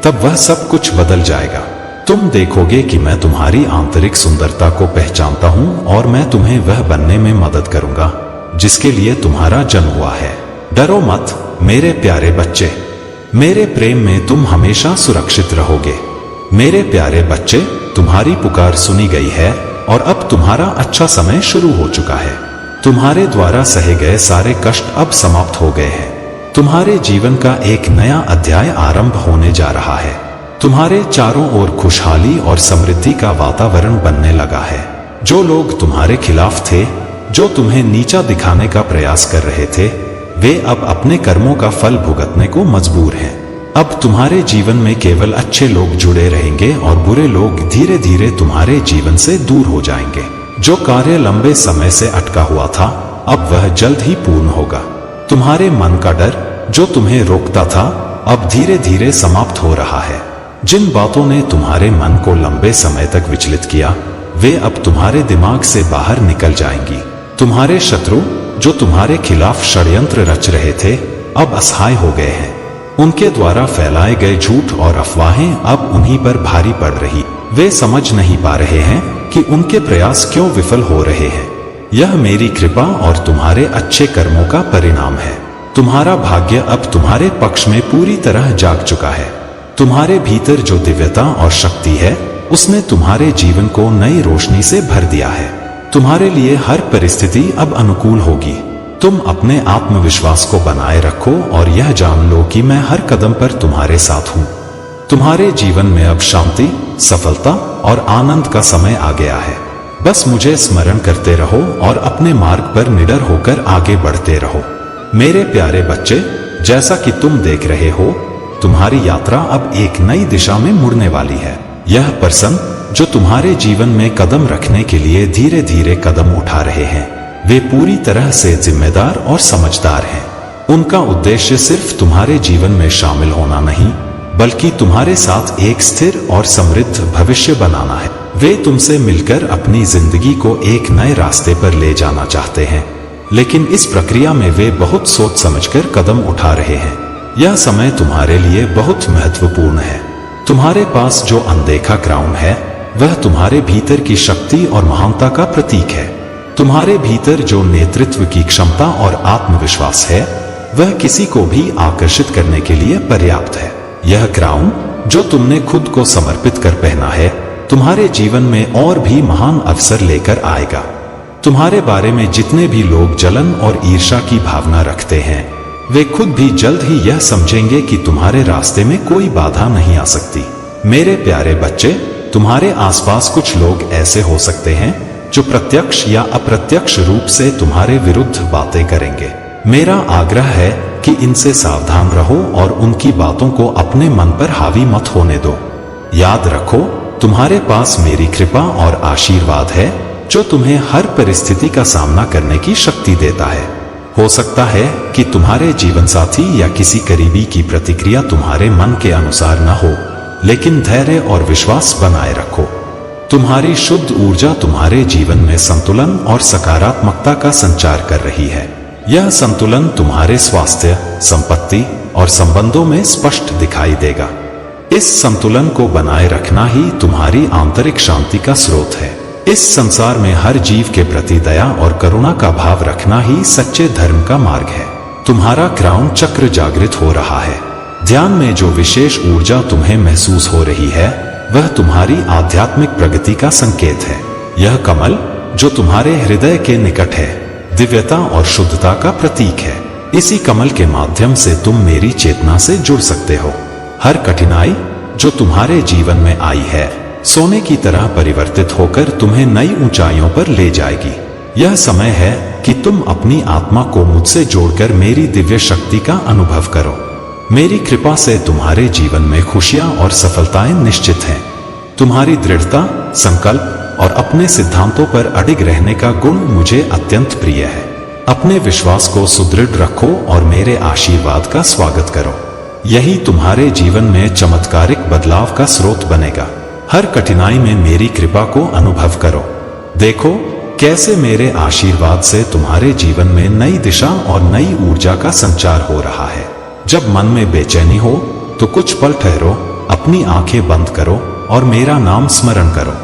तब वह सब कुछ बदल जाएगा। तुम देखोगे कि मैं तुम्हारी आंतरिक सुंदरता को पहचानता हूं और मैं तुम्हें वह बनने में मदद करूंगा जिसके लिए तुम्हारा जन्म हुआ है। डरो मत मेरे प्यारे बच्चे, मेरे प्रेम में तुम हमेशा सुरक्षित रहोगे। मेरे प्यारे बच्चे, तुम्हारी पुकार सुनी गई है और अब तुम्हारा अच्छा समय शुरू हो चुका है। तुम्हारे द्वारा सहे गए सारे कष्ट अब समाप्त हो गए हैं। तुम्हारे जीवन का एक नया अध्याय आरंभ होने जा रहा है। तुम्हारे चारों ओर खुशहाली और समृद्धि का वातावरण बनने लगा है। जो लोग तुम्हारे खिलाफ थे, जो तुम्हें नीचा दिखाने का प्रयास कर रहे थे, वे अब अपने कर्मों का फल भुगतने को मजबूर हैं। अब तुम्हारे जीवन में केवल अच्छे लोग जुड़े रहेंगे और बुरे लोग धीरे धीरे तुम्हारे जीवन से दूर हो जाएंगे। जो कार्य लंबे समय से अटका हुआ था, अब वह जल्द ही पूर्ण होगा। तुम्हारे मन का डर जो तुम्हें रोकता था, अब धीरे धीरे समाप्त हो रहा है। जिन बातों ने तुम्हारे मन को लंबे समय तक विचलित किया, वे अब तुम्हारे दिमाग से बाहर निकल जाएंगी। तुम्हारे शत्रु जो तुम्हारे खिलाफ षड्यंत्र रच रहे थे, अब असहाय हो गए हैं। उनके द्वारा फैलाए गए झूठ और अफवाहें अब उन्हीं पर भारी पड़ रही। वे समझ नहीं पा रहे हैं कि उनके प्रयास क्यों विफल हो रहे हैं। यह मेरी कृपा और तुम्हारे अच्छे कर्मों का परिणाम है। तुम्हारा भाग्य अब तुम्हारे पक्ष में पूरी तरह जाग चुका है। तुम्हारे भीतर जो दिव्यता और शक्ति है, उसने तुम्हारे जीवन को नई रोशनी से भर दिया है। तुम्हारे लिए हर परिस्थिति अब अनुकूल होगी। तुम अपने आत्मविश्वास को बनाए रखो और यह जान लो कि मैं हर कदम पर तुम्हारे साथ हूं। तुम्हारे जीवन में अब शांति, सफलता और आनंद का समय आ गया है। बस मुझे स्मरण करते रहो और अपने मार्ग पर निडर होकर आगे बढ़ते रहो। मेरे प्यारे बच्चे, जैसा कि तुम देख रहे हो, तुम्हारी यात्रा अब एक नई दिशा में मुड़ने वाली है। यह पर्सन जो तुम्हारे जीवन में कदम रखने के लिए धीरे धीरे कदम उठा रहे हैं, वे पूरी तरह से जिम्मेदार और समझदार हैं। उनका उद्देश्य सिर्फ तुम्हारे जीवन में शामिल होना नहीं, बल्कि तुम्हारे साथ एक स्थिर और समृद्ध भविष्य बनाना है। वे तुमसे मिलकर अपनी जिंदगी को एक नए रास्ते पर ले जाना चाहते हैं, लेकिन इस प्रक्रिया में वे बहुत सोच समझकर कदम उठा रहे हैं। यह समय तुम्हारे लिए बहुत महत्वपूर्ण है। तुम्हारे पास जो अनदेखा क्राउन है, वह तुम्हारे भीतर की शक्ति और महानता का प्रतीक है। तुम्हारे भीतर जो नेतृत्व की क्षमता और आत्मविश्वास है, वह किसी को भी आकर्षित करने के लिए पर्याप्त है। यह क्राउन जो तुमने खुद को समर्पित कर पहना है, तुम्हारे जीवन में और भी महान अवसर लेकर आएगा। तुम्हारे बारे में जितने भी लोग जलन और ईर्ष्या की भावना रखते हैं, वे खुद भी जल्द ही यह समझेंगे कि तुम्हारे रास्ते में कोई बाधा नहीं आ सकती। मेरे प्यारे बच्चे, तुम्हारे आसपास कुछ लोग ऐसे हो सकते हैं जो प्रत्यक्ष या अप्रत्यक्ष रूप से तुम्हारे विरुद्ध बातें करेंगे। मेरा आग्रह है कि इनसे सावधान रहो और उनकी बातों को अपने मन पर हावी मत होने दो। याद रखो, तुम्हारे पास मेरी कृपा और आशीर्वाद है जो तुम्हें हर परिस्थिति का सामना करने की शक्ति देता है। हो सकता है कि तुम्हारे जीवन साथी या किसी करीबी की प्रतिक्रिया तुम्हारे मन के अनुसार न हो, लेकिन धैर्य और विश्वास बनाए रखो। तुम्हारी शुद्ध ऊर्जा तुम्हारे जीवन में संतुलन और सकारात्मकता का संचार कर रही है। यह संतुलन तुम्हारे स्वास्थ्य, संपत्ति और संबंधों में स्पष्ट दिखाई देगा। इस संतुलन को बनाए रखना ही तुम्हारी आंतरिक शांति का स्रोत है। इस संसार में हर जीव के प्रति दया और करुणा का भाव रखना ही सच्चे धर्म का मार्ग है। तुम्हारा क्राउन चक्र जागृत हो रहा है। ध्यान में जो विशेष ऊर्जा तुम्हें महसूस हो रही है वह तुम्हारी आध्यात्मिक प्रगति का संकेत है। यह कमल जो तुम्हारे हृदय के निकट है दिव्यता और शुद्धता का प्रतीक है। इसी कमल के माध्यम से तुम मेरी चेतना से जुड़ सकते हो। हर कठिनाई जो तुम्हारे जीवन में आई है सोने की तरह परिवर्तित होकर तुम्हें नई ऊंचाइयों पर ले जाएगी। यह समय है कि तुम अपनी आत्मा को मुझसे जोड़कर मेरी दिव्य शक्ति का अनुभव करो। मेरी कृपा से तुम्हारे जीवन में खुशियां और सफलताएं निश्चित हैं। तुम्हारी दृढ़ता, संकल्प और अपने सिद्धांतों पर अडिग रहने का गुण मुझे अत्यंत प्रिय है। अपने विश्वास को सुदृढ़ रखो और मेरे आशीर्वाद का स्वागत करो। यही तुम्हारे जीवन में चमत्कारिक बदलाव का स्रोत बनेगा। हर कठिनाई में मेरी कृपा को अनुभव करो। देखो कैसे मेरे आशीर्वाद से तुम्हारे जीवन में नई दिशा और नई ऊर्जा का संचार हो रहा है। जब मन में बेचैनी हो तो कुछ पल ठहरो, अपनी आंखें बंद करो और मेरा नाम स्मरण करो।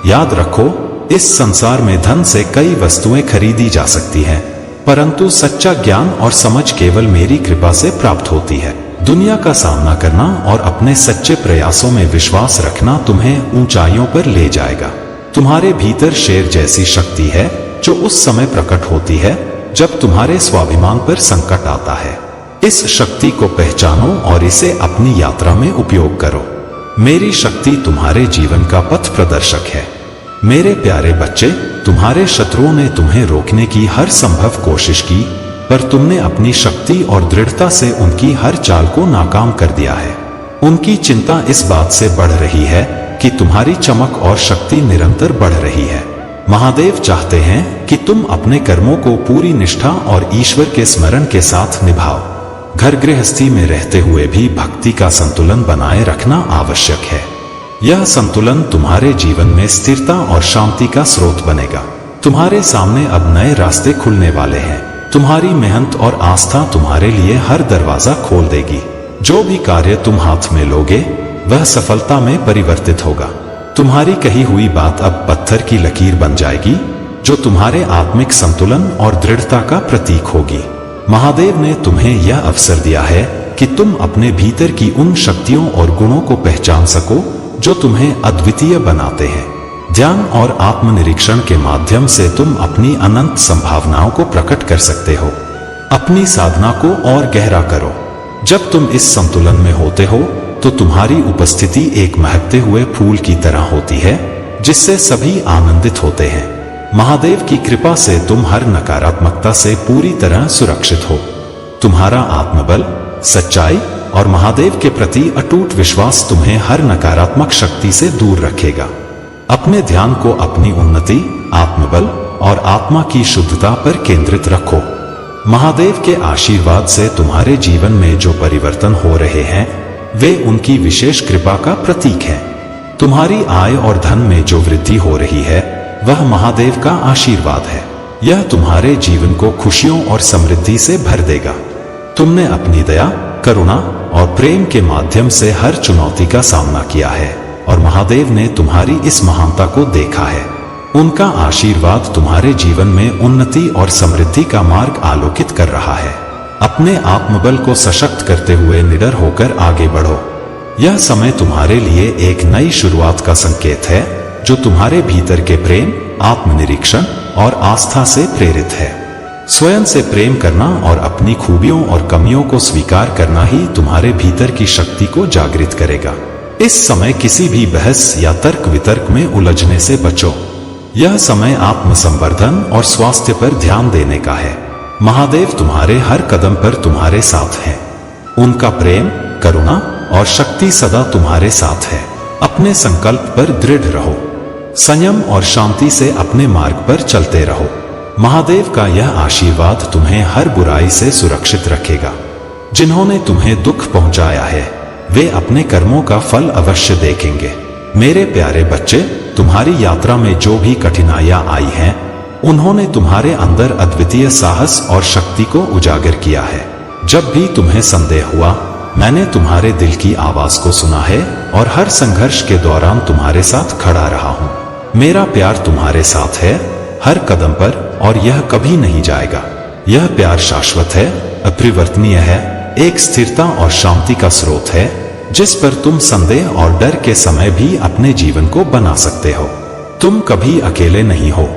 याद रखो, इस संसार में धन से कई वस्तुएं खरीदी जा सकती हैं, परंतु सच्चा ज्ञान और समझ केवल मेरी कृपा से प्राप्त होती है। दुनिया का सामना करना और अपने सच्चे प्रयासों में विश्वास रखना तुम्हें ऊंचाइयों पर ले जाएगा। तुम्हारे भीतर शेर जैसी शक्ति है जो उस समय प्रकट होती है जब तुम्हारे स्वाभिमान पर संकट आता है। इस शक्ति को पहचानो और इसे अपनी यात्रा में उपयोग करो। मेरी शक्ति तुम्हारे जीवन का पथ प्रदर्शक है। मेरे प्यारे बच्चे, तुम्हारे शत्रुओं ने तुम्हें रोकने की हर संभव कोशिश की, पर तुमने अपनी शक्ति और दृढ़ता से उनकी हर चाल को नाकाम कर दिया है। उनकी चिंता इस बात से बढ़ रही है कि तुम्हारी चमक और शक्ति निरंतर बढ़ रही है। महादेव चाहते हैं कि तुम अपने कर्मों को पूरी निष्ठा और ईश्वर के स्मरण के साथ निभाओ। घर गृहस्थी में रहते हुए भी भक्ति का संतुलन बनाए रखना आवश्यक है। यह संतुलन तुम्हारे जीवन में स्थिरता और शांति का स्रोत बनेगा। तुम्हारे सामने अब नए रास्ते खुलने वाले हैं। तुम्हारी मेहनत और आस्था तुम्हारे लिए हर दरवाजा खोल देगी। जो भी कार्य तुम हाथ में लोगे वह सफलता में परिवर्तित होगा। तुम्हारी कही हुई बात अब पत्थर की लकीर बन जाएगी जो तुम्हारे आत्मिक संतुलन और दृढ़ता का प्रतीक होगी। महादेव ने तुम्हें यह अवसर दिया है कि तुम अपने भीतर की उन शक्तियों और गुणों को पहचान सको जो तुम्हें अद्वितीय बनाते हैं। ध्यान और आत्मनिरीक्षण के माध्यम से तुम अपनी अनंत संभावनाओं को प्रकट कर सकते हो। अपनी साधना को और गहरा करो। जब तुम इस संतुलन में होते हो तो तुम्हारी उपस्थिति एक महकते हुए फूल की तरह होती है जिससे सभी आनंदित होते हैं। महादेव की कृपा से तुम हर नकारात्मकता से पूरी तरह सुरक्षित हो। तुम्हारा आत्मबल, सच्चाई और महादेव के प्रति अटूट विश्वास तुम्हें हर नकारात्मक शक्ति से दूर रखेगा। अपने ध्यान को अपनी उन्नति, आत्मबल और आत्मा की शुद्धता पर केंद्रित रखो। महादेव के आशीर्वाद से तुम्हारे जीवन में जो परिवर्तन हो रहे हैं वे उनकी विशेष कृपा का प्रतीक है। तुम्हारी आय और धन में जो वृद्धि हो रही है वह महादेव का आशीर्वाद है। यह तुम्हारे जीवन को खुशियों और समृद्धि से भर देगा। तुमने अपनी दया, करुणा और प्रेम के माध्यम से हर चुनौती का सामना किया है और महादेव ने तुम्हारी इस महानता को देखा है। उनका आशीर्वाद तुम्हारे जीवन में उन्नति और समृद्धि का मार्ग आलोकित कर रहा है। अपने आत्मबल को सशक्त करते हुए निडर होकर आगे बढ़ो। यह समय तुम्हारे लिए एक नई शुरुआत का संकेत है जो तुम्हारे भीतर के प्रेम, आत्मनिरीक्षण और आस्था से प्रेरित है। स्वयं से प्रेम करना और अपनी खूबियों और कमियों को स्वीकार करना ही तुम्हारे भीतर की शक्ति को जागृत करेगा। इस समय किसी भी बहस या तर्क वितर्क में उलझने से बचो। यह समय आत्मसंवर्धन और स्वास्थ्य पर ध्यान देने का है। महादेव तुम्हारे हर कदम पर तुम्हारे साथ हैं। उनका प्रेम, करुणा और शक्ति सदा तुम्हारे साथ है। अपने संकल्प पर दृढ़ रहो। संयम और शांति से अपने मार्ग पर चलते रहो। महादेव का यह आशीर्वाद तुम्हें हर बुराई से सुरक्षित रखेगा। जिन्होंने तुम्हें दुख पहुंचाया है वे अपने कर्मों का फल अवश्य देखेंगे। मेरे प्यारे बच्चे, तुम्हारी यात्रा में जो भी कठिनाइयां आई हैं उन्होंने तुम्हारे अंदर अद्वितीय साहस और शक्ति को उजागर किया है। जब भी तुम्हें संदेह हुआ मैंने तुम्हारे दिल की आवाज को सुना है और हर संघर्ष के दौरान तुम्हारे साथ खड़ा रहा हूँ। मेरा प्यार तुम्हारे साथ है हर कदम पर और यह कभी नहीं जाएगा। यह प्यार शाश्वत है, अपरिवर्तनीय है, एक स्थिरता और शांति का स्रोत है जिस पर तुम संदेह और डर के समय भी अपने जीवन को बना सकते हो। तुम कभी अकेले नहीं हो।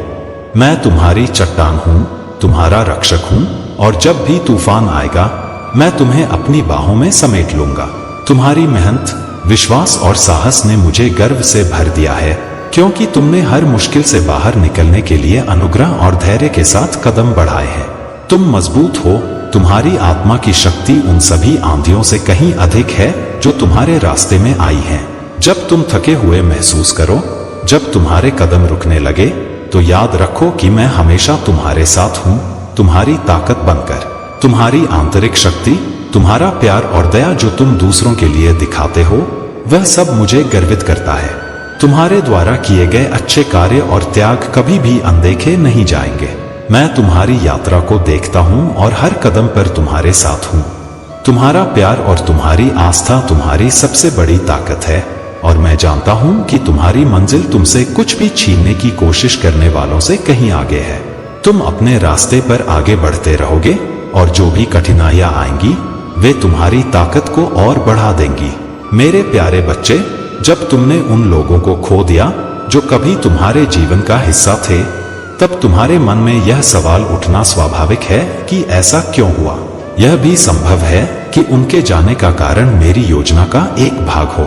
मैं तुम्हारी चट्टान हूँ, तुम्हारा रक्षक हूँ और जब भी तूफान आएगा मैं तुम्हें अपनी बाहों में समेट लूंगा। तुम्हारी मेहनत, विश्वास और साहस ने मुझे गर्व से भर दिया है क्योंकि तुमने हर मुश्किल से बाहर निकलने के लिए अनुग्रह और धैर्य के साथ कदम बढ़ाए हैं। तुम मजबूत हो, तुम्हारी आत्मा की शक्ति उन सभी आंधियों से कहीं अधिक है जो तुम्हारे रास्ते में आई हैं। जब तुम थके हुए महसूस करो, जब तुम्हारे कदम रुकने लगे, तो याद रखो कि मैं हमेशा तुम्हारे साथ हूँ, तुम्हारी ताकत बनकर। तुम्हारी आंतरिक शक्ति, तुम्हारा प्यार और दया जो तुम दूसरों के लिए दिखाते हो, वह सब मुझे गर्वित करता है। तुम्हारे द्वारा किए गए अच्छे कार्य और त्याग कभी भी अनदेखे नहीं जाएंगे। मैं तुम्हारी यात्रा को देखता हूँ और हर कदम पर तुम्हारे साथ हूँ। तुम्हारा प्यार और तुम्हारी आस्था तुम्हारी सबसे बड़ी ताकत है और मैं जानता हूँ कि तुम्हारी मंजिल तुमसे कुछ भी छीनने की कोशिश करने वालों से कहीं आगे है। तुम अपने रास्ते पर आगे बढ़ते रहोगे और जो भी कठिनाइयां आएंगी वे तुम्हारी ताकत को और बढ़ा देंगी। मेरे प्यारे बच्चे, जब तुमने उन लोगों को खो दिया जो कभी तुम्हारे जीवन का हिस्सा थे, तब तुम्हारे मन में यह सवाल उठना स्वाभाविक है कि ऐसा क्यों हुआ। यह भी संभव है कि उनके जाने का कारण मेरी योजना का एक भाग हो।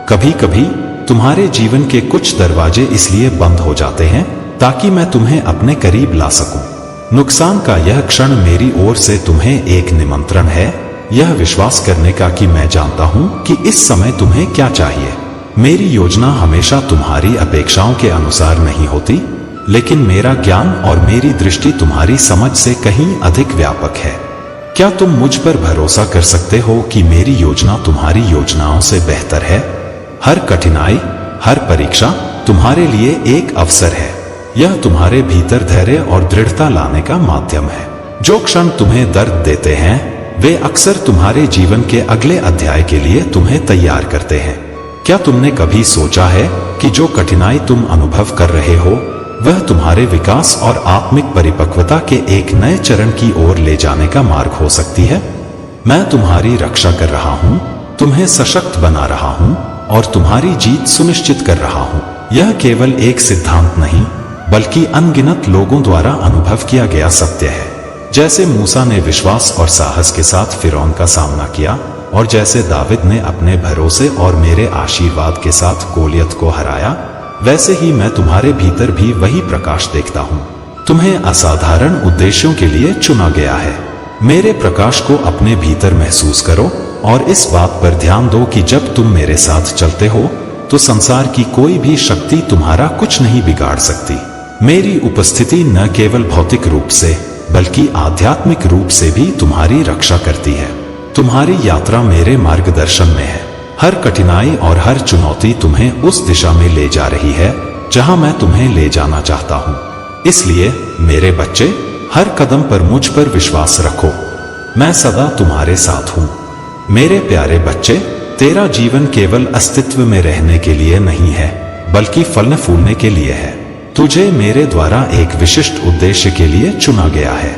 कभी कभी तुम्हारे जीवन के कुछ दरवाजे इसलिए बंद हो जाते हैं ताकि मैं तुम्हें अपने करीब ला सकूं। नुकसान का यह क्षण मेरी ओर से तुम्हें एक निमंत्रण है, यह विश्वास करने का कि मैं जानता हूं कि इस समय तुम्हें क्या चाहिए। मेरी योजना हमेशा तुम्हारी अपेक्षाओं के अनुसार नहीं होती, लेकिन मेरा ज्ञान और मेरी दृष्टि तुम्हारी समझ से कहीं अधिक व्यापक है। क्या तुम मुझ पर भरोसा कर सकते हो कि मेरी योजना तुम्हारी योजनाओं से बेहतर है? हर कठिनाई, हर परीक्षा तुम्हारे लिए एक अवसर है। यह तुम्हारे भीतर धैर्य और दृढ़ता लाने का माध्यम है। जो क्षण तुम्हें दर्द देते हैं वे अक्सर तुम्हारे जीवन के अगले अध्याय के लिए तुम्हें तैयार करते हैं। क्या तुमने कभी सोचा है कि जो कठिनाई तुम अनुभव कर रहे हो वह तुम्हारे विकास और आत्मिक परिपक्वता के एक नए चरण की ओर ले जाने का मार्ग हो सकती है? मैं तुम्हारी रक्षा कर रहा हूँ, तुम्हें सशक्त बना रहा हूँ और तुम्हारी जीत सुनिश्चित कर रहा हूँ। यह केवल एक सिद्धांत नहीं बल्कि अनगिनत लोगों द्वारा अनुभव किया गया सत्य है। जैसे मूसा ने विश्वास और साहस के साथ फिरौन का सामना किया और जैसे दाविद ने अपने भरोसे और मेरे आशीर्वाद के साथ गोलियत को हराया, वैसे ही मैं तुम्हारे भीतर भी वही प्रकाश देखता हूँ। तुम्हें असाधारण उद्देश्यों के लिए चुना गया है। मेरे प्रकाश को अपने भीतर महसूस करो और इस बात पर ध्यान दो कि जब तुम मेरे साथ चलते हो तो संसार की कोई भी शक्ति तुम्हारा कुछ नहीं बिगाड़ सकती। मेरी उपस्थिति न केवल भौतिक रूप से बल्कि आध्यात्मिक रूप से भी तुम्हारी रक्षा करती है। तुम्हारी यात्रा मेरे मार्गदर्शन में है। हर कठिनाई और हर चुनौती तुम्हें उस दिशा में ले जा रही है जहां मैं तुम्हें ले जाना चाहता हूं। इसलिए मेरे बच्चे, हर कदम पर मुझ पर विश्वास रखो। मैं सदा तुम्हारे साथ हूं। मेरे प्यारे बच्चे, तेरा जीवन केवल अस्तित्व में रहने के लिए नहीं है बल्कि फलने फूलने के लिए है। तुझे मेरे द्वारा एक विशिष्ट उद्देश्य के लिए चुना गया है।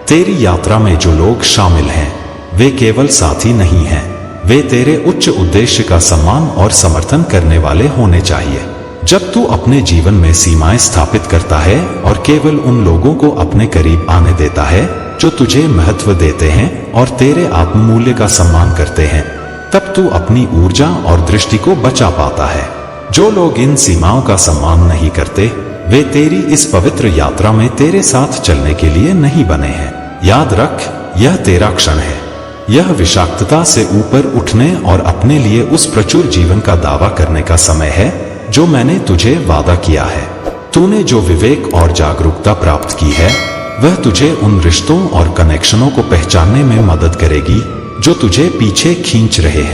तेरी यात्रा में जो लोग शामिल हैं वे केवल साथी नहीं हैं, वे तेरे उच्च उद्देश्य का सम्मान और समर्थन करने वाले होने चाहिए। जब तू अपने जीवन में सीमाएं स्थापित करता है और केवल उन लोगों को अपने करीब आने देता है जो तुझे महत्व देते हैं और तेरे आत्ममूल्य का सम्मान करते हैं, तब तू अपनी ऊर्जा और दृष्टि को बचा पाता है। जो लोग इन सीमाओं का सम्मान नहीं करते वे तेरी इस पवित्र यात्रा में तेरे साथ चलने के लिए नहीं बने हैं। याद रख, यह तेरा क्षण है। यह विषाक्तता से ऊपर उठने और अपने लिए उस प्रचुर जीवन का दावा करने का समय है जो मैंने तुझे वादा किया है। तूने जो विवेक और जागरूकता प्राप्त की है वह तुझे उन रिश्तों और कनेक्शनों को पहचानने में मदद करेगी जो तुझे पीछे खींच रहे हैं।